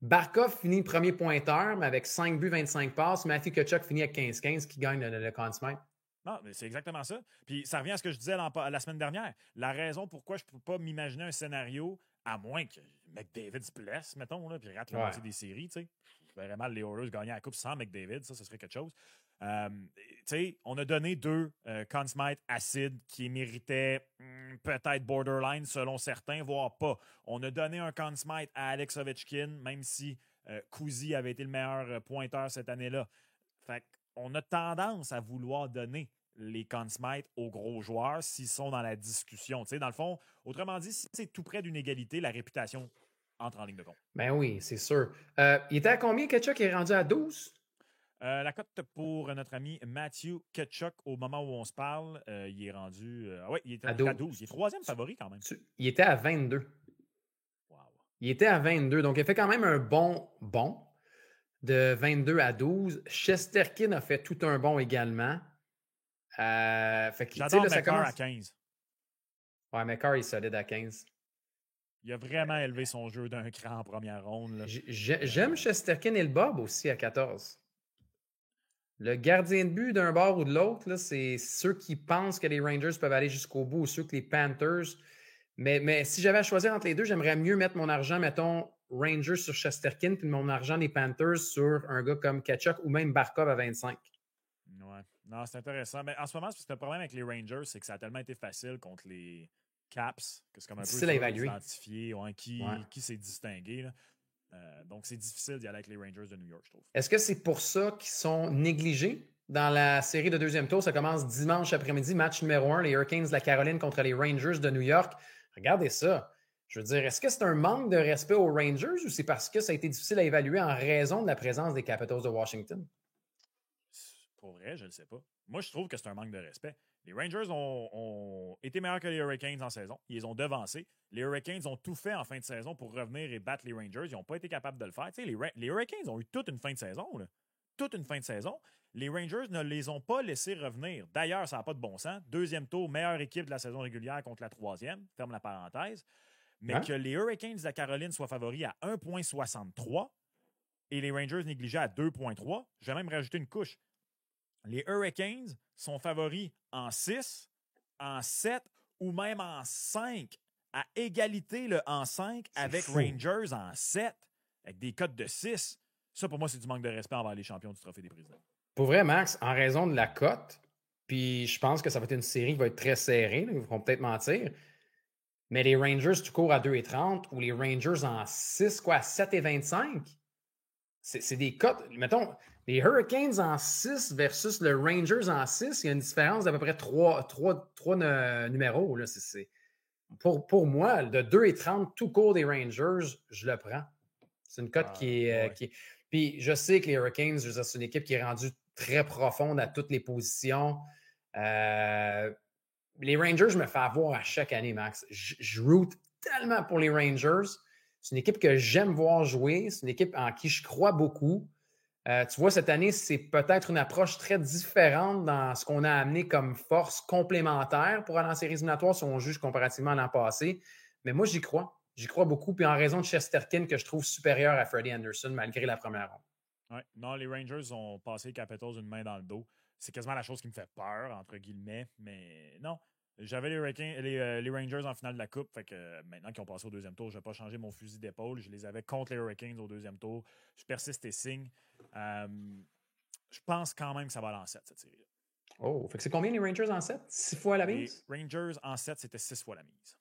Barkov finit premier pointeur, mais avec 5 buts, 25 passes. Matthew Tkachuk finit avec 15-15 qui gagne le Conn Smythe. Non, mais c'est exactement ça. Puis ça revient à ce que je disais la semaine dernière. La raison pourquoi je ne peux pas m'imaginer un scénario, à moins que McDavid se blesse, mettons, là, puis rate la moitié des séries, tu sais. Je verrais mal les Oilers gagner la Coupe sans McDavid, ça, ce serait quelque chose. On a donné 2 Conn Smythe acides qui méritaient peut-être borderline selon certains, voire pas. On a donné un Conn Smythe à Alex Ovechkin, même si Cousy avait été le meilleur pointeur cette année-là. Fait qu'on a tendance à vouloir donner les Conn Smythe aux gros joueurs s'ils sont dans la discussion. T'sais, dans le fond, autrement dit, si c'est tout près d'une égalité, la réputation entre en ligne de compte. Ben oui, c'est sûr. Il était à combien, Tkachuk? Il est rendu à 12? La cote pour notre ami Matthew Tkachuk, au moment où on se parle, il est rendu il est à 12. Il est 3e favori quand même. Il était à 22. Wow. Il était à 22. Donc, il a fait quand même un bon de 22 à 12. Shesterkin a fait tout un bon également. J'adore McCarr à 15. Ouais, McCarr est solide à 15. Il a vraiment élevé son jeu d'un cran en première ronde. J'aime Shesterkin et le Bob aussi à 14. Le gardien de but d'un bord ou de l'autre, là, c'est ceux qui pensent que les Rangers peuvent aller jusqu'au bout ou ceux que les Panthers. Mais si j'avais à choisir entre les deux, j'aimerais mieux mettre mon argent, mettons, Rangers sur Shesterkin, puis mon argent des Panthers sur un gars comme Tkachuk ou même Barkov à 25. Ouais. Non, c'est intéressant. Mais en ce moment, le problème avec les Rangers, c'est que ça a tellement été facile contre les Caps que c'est comme un peu difficile à évaluer. D'identifier qui s'est distingué. Là. Donc, c'est difficile d'y aller avec les Rangers de New York, je trouve. Est-ce que c'est pour ça qu'ils sont négligés dans la série de deuxième tour? Ça commence dimanche après-midi, match numéro 1, les Hurricanes de la Caroline contre les Rangers de New York. Regardez ça. Je veux dire, est-ce que c'est un manque de respect aux Rangers ou c'est parce que ça a été difficile à évaluer en raison de la présence des Capitals de Washington? Pour vrai, je ne le sais pas. Moi, je trouve que c'est un manque de respect. Les Rangers ont été meilleurs que les Hurricanes en saison. Ils les ont devancés. Les Hurricanes ont tout fait en fin de saison pour revenir et battre les Rangers. Ils n'ont pas été capables de le faire. Les Hurricanes ont eu toute une fin de saison. Là. Toute une fin de saison. Les Rangers ne les ont pas laissés revenir. D'ailleurs, ça n'a pas de bon sens. Deuxième tour, meilleure équipe de la saison régulière contre la troisième. Ferme la parenthèse. Mais que les Hurricanes de la Caroline soient favoris à 1,63, et les Rangers négligés à 2,3. Je vais même rajouter une couche. Les Hurricanes sont favoris en 6, en 7 ou même en 5, à égalité en 5 avec fou. Rangers en 7, avec des cotes de 6. Ça, pour moi, c'est du manque de respect envers les champions du Trophée des Présidents. Pour vrai, Max, en raison de la cote, puis je pense que ça va être une série qui va être très serrée, là, ils vont peut-être mentir, mais les Rangers, tu cours à 2,30 ou les Rangers en 6, quoi, à 7,25, c'est des cotes. Mettons, les Hurricanes en 6 versus le Rangers en 6, il y a une différence d'à peu près 3 numéros. Là. Pour moi, de 2,30 tout court des Rangers, je le prends. C'est une cote qui est. Puis je sais que les Hurricanes, c'est une équipe qui est rendue très profonde à toutes les positions. Les Rangers, je me fais avoir à chaque année, Max. Je root tellement pour les Rangers. C'est une équipe que j'aime voir jouer. C'est une équipe en qui je crois beaucoup. Tu vois, cette année, c'est peut-être une approche très différente dans ce qu'on a amené comme force complémentaire pour aller en séries éliminatoires si on juge comparativement à l'an passé. Mais moi, j'y crois. J'y crois beaucoup. Puis en raison de Shesterkin, que je trouve supérieur à Freddie Anderson malgré la première ronde. Ouais. Non, les Rangers ont passé les Capitals une main dans le dos. C'est quasiment la chose qui me fait peur, entre guillemets. Mais non, j'avais les Rangers en finale de la Coupe. Fait que maintenant qu'ils ont passé au deuxième tour, je ne vais pas changer mon fusil d'épaule. Je les avais contre les Hurricanes au deuxième tour. Je persiste et signe. Je pense quand même que ça va aller en 7, cette série-là. Oh, fait que c'est combien les Rangers en 7? 6 fois la mise? Les Rangers en 7, c'était 6 fois la mise.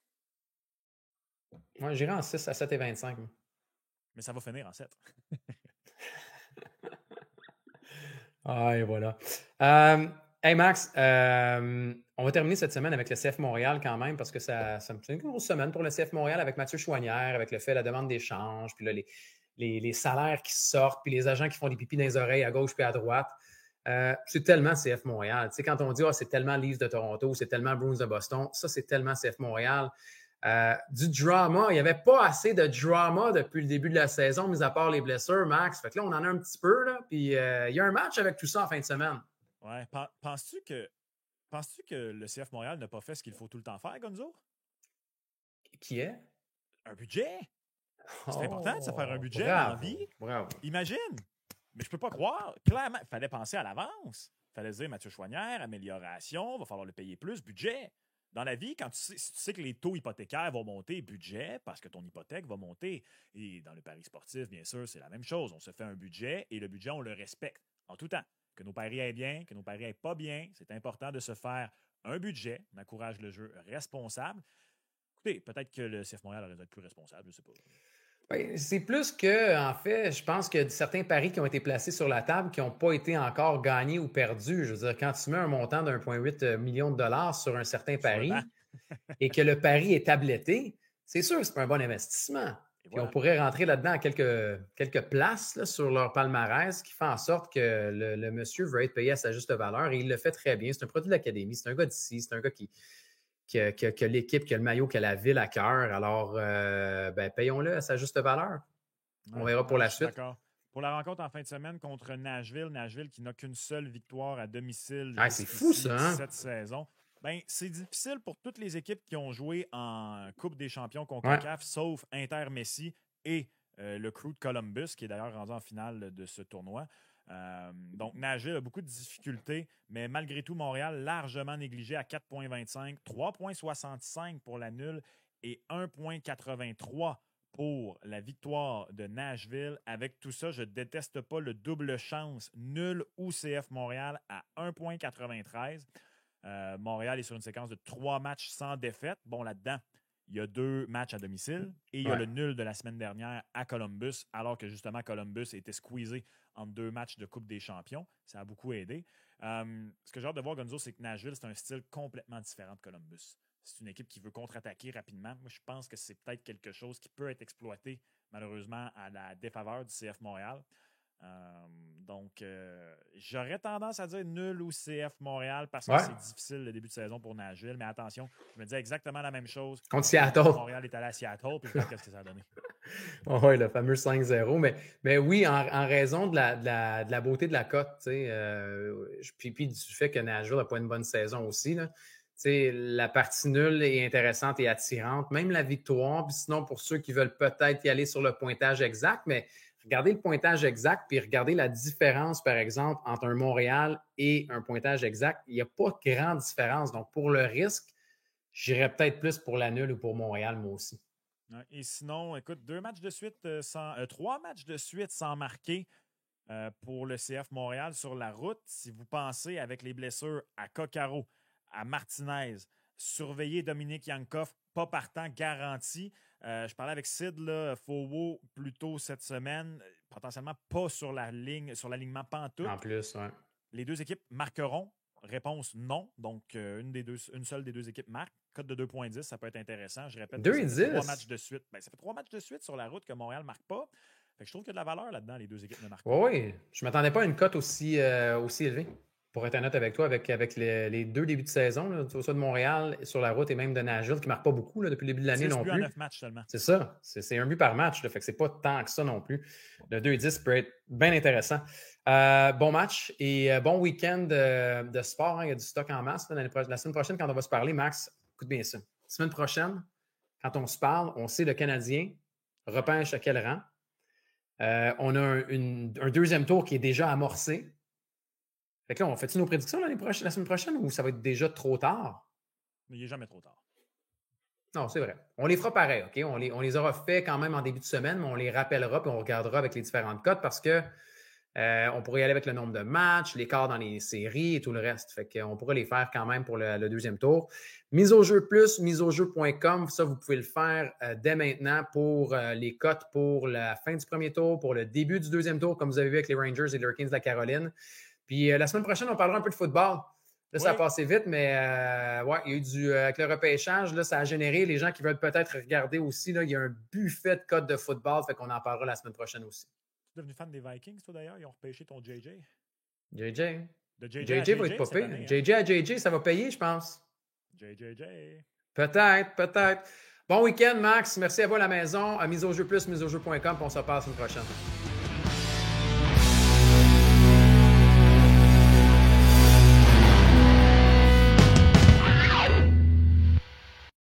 Moi, j'irais en 6 à 7,25. Mais ça va finir en 7. Ah, et voilà. Hey Max, on va terminer cette semaine avec le CF Montréal quand même, parce que c'est une grosse semaine pour le CF Montréal avec Mathieu Chouanière, avec le fait de la demande d'échange, puis là, les salaires qui sortent, puis les agents qui font des pipis dans les oreilles à gauche puis à droite. C'est tellement CF Montréal. Tu sais, quand on dit c'est tellement Leafs de Toronto, c'est tellement Bruins de Boston, ça, c'est tellement CF Montréal. Du drama, il n'y avait pas assez de drama depuis le début de la saison, mis à part les blessures, Max. Fait que là, on en a un petit peu, là, puis il y a un match avec tout ça en fin de semaine. Ouais. Penses-tu que le CF Montréal n'a pas fait ce qu'il faut tout le temps faire, Gonzo? Qui est? Un budget. C'est important de se faire un budget bravo, dans la vie. Bravo. Imagine. Mais je peux pas croire. Clairement, il fallait penser à l'avance. Il fallait dire Mathieu Chouanière, amélioration, va falloir le payer plus, budget. Dans la vie, si tu sais que les taux hypothécaires vont monter, budget, parce que ton hypothèque va monter. Et dans le pari sportif, bien sûr, c'est la même chose. On se fait un budget et le budget, on le respecte en tout temps. Que nos paris aillent bien, que nos paris aillent pas bien, c'est important de se faire un budget. On encourage le jeu responsable. Écoutez, peut-être que le CF Montréal aurait dû être plus responsable, je ne sais pas. Ben, c'est plus que, en fait, je pense qu'il y a certains paris qui ont été placés sur la table qui n'ont pas été encore gagnés ou perdus. Je veux dire, quand tu mets un montant d'1,8 million de dollars sur un certain pari et que le pari est tabletté, c'est sûr que c'est pas un bon investissement. Puis on pourrait rentrer là-dedans à quelques places là, sur leur palmarès qui fait en sorte que le monsieur veut être payé à sa juste valeur et il le fait très bien. C'est un produit de l'académie, c'est un gars d'ici, c'est un gars qui a l'équipe, qui a le maillot, qui a la ville à cœur. Alors, payons-le à sa juste valeur. On verra pour la suite. D'accord. Pour la rencontre en fin de semaine contre Nashville qui n'a qu'une seule victoire à domicile c'est fou, ça, hein? cette saison. Ben, c'est difficile pour toutes les équipes qui ont joué en Coupe des champions CONCACAF, sauf Inter-Messi et le Crew de Columbus, qui est d'ailleurs rendu en finale de ce tournoi. Donc, Nashville a beaucoup de difficultés, mais malgré tout, Montréal largement négligé à 4,25, 3,65 pour la nulle et 1,83 pour la victoire de Nashville. Avec tout ça, je ne déteste pas le double chance nul ou CF Montréal à 1,93. Montréal est sur une séquence de 3 matchs sans défaite. Bon, là-dedans, il y a 2 matchs à domicile et il y a le nul de la semaine dernière à Columbus, alors que justement Columbus était squeezé entre 2 matchs de Coupe des champions. Ça a beaucoup aidé. Ce que j'ai hâte de voir, Gonzo, c'est que Nashville, c'est un style complètement différent de Columbus. C'est une équipe qui veut contre-attaquer rapidement. Moi, je pense que c'est peut-être quelque chose qui peut être exploité, malheureusement, à la défaveur du CF Montréal. Donc, j'aurais tendance à dire nul ou CF Montréal parce que c'est difficile le début de saison pour Nashville. Mais attention, je me disais exactement la même chose. Contre Seattle. Montréal est allé à Seattle, puis qu'est-ce que ça a donné? Oui, le fameux 5-0. Mais oui, en raison de la beauté de la cote, puis du fait que Nashville n'a pas une bonne saison aussi, là. La partie nulle est intéressante et attirante, même la victoire. Puis sinon, pour ceux qui veulent peut-être y aller sur le pointage exact, mais regardez le pointage exact, puis regardez la différence, par exemple, entre un Montréal et un pointage exact. Il n'y a pas grande différence. Donc, pour le risque, j'irais peut-être plus pour la nulle ou pour Montréal, moi aussi. Et sinon, écoute, 3 matchs de suite sans marquer pour le CF Montréal sur la route. Si vous pensez, avec les blessures à Coccaro, à Martinez, surveiller Dominique Yankov, pas partant garanti. Je parlais avec Sid Fauveau plus tôt cette semaine, potentiellement pas sur la ligne, sur l'alignement pantoute. En plus, oui. Les deux équipes marqueront. Réponse non. Donc, une seule des deux équipes marque. Cote de 2,10, ça peut être intéressant. Je répète, 3 matchs de suite. Ça fait 3 matchs de suite sur la route que Montréal ne marque pas. Fait que je trouve qu'il y a de la valeur là-dedans, les deux équipes ne marquent pas. Oui, je ne m'attendais pas à une cote aussi élevée. Pour être honnête avec toi, avec les 2 débuts de saison, là, soit de Montréal sur la route et même de Nashville, qui ne marquent pas beaucoup là, depuis le début de l'année non plus. 9 matchs seulement. C'est ça. C'est un but par match. Là, fait que c'est pas tant que ça non plus. Le 2-10 peut être bien intéressant. Bon match et bon week-end de sport. Hein. Il y a du stock en masse. Là, la semaine prochaine, quand on va se parler, Max, écoute bien ça. La semaine prochaine, quand on se parle, on sait le Canadien repêche à quel rang. On a un deuxième tour qui est déjà amorcé. Fait que là, on fait-tu nos prédictions la semaine prochaine ou ça va être déjà trop tard? Il n'est jamais trop tard. Non, c'est vrai. On les fera pareil, OK? On les aura fait quand même en début de semaine, mais on les rappellera puis on regardera avec les différentes cotes parce que on pourrait y aller avec le nombre de matchs, l'écart dans les séries et tout le reste. Fait qu'on pourrait les faire quand même pour le deuxième tour. Mise au jeu plus, miseaujeu.com, ça, vous pouvez le faire dès maintenant pour les cotes pour la fin du premier tour, pour le début du deuxième tour, comme vous avez vu avec les Rangers et les Hurricanes de la Caroline. Puis la semaine prochaine, on parlera un peu de football. Là, ça a passé vite, mais ouais, il y a eu avec le repêchage, là, ça a généré les gens qui veulent peut-être regarder aussi. Là, il y a un buffet de cotes de football, fait qu'on en parlera la semaine prochaine aussi. Tu es devenu fan des Vikings, toi d'ailleurs? Ils ont repêché ton JJ. JJ. De JJ va être pas pire. JJ à JJ, ça va payer, je pense. JJJ. Peut-être. Bon week-end, Max. Merci à vous à la maison. À Mise au jeu plus, miseaujeu.com, puis on se reparle la semaine prochaine.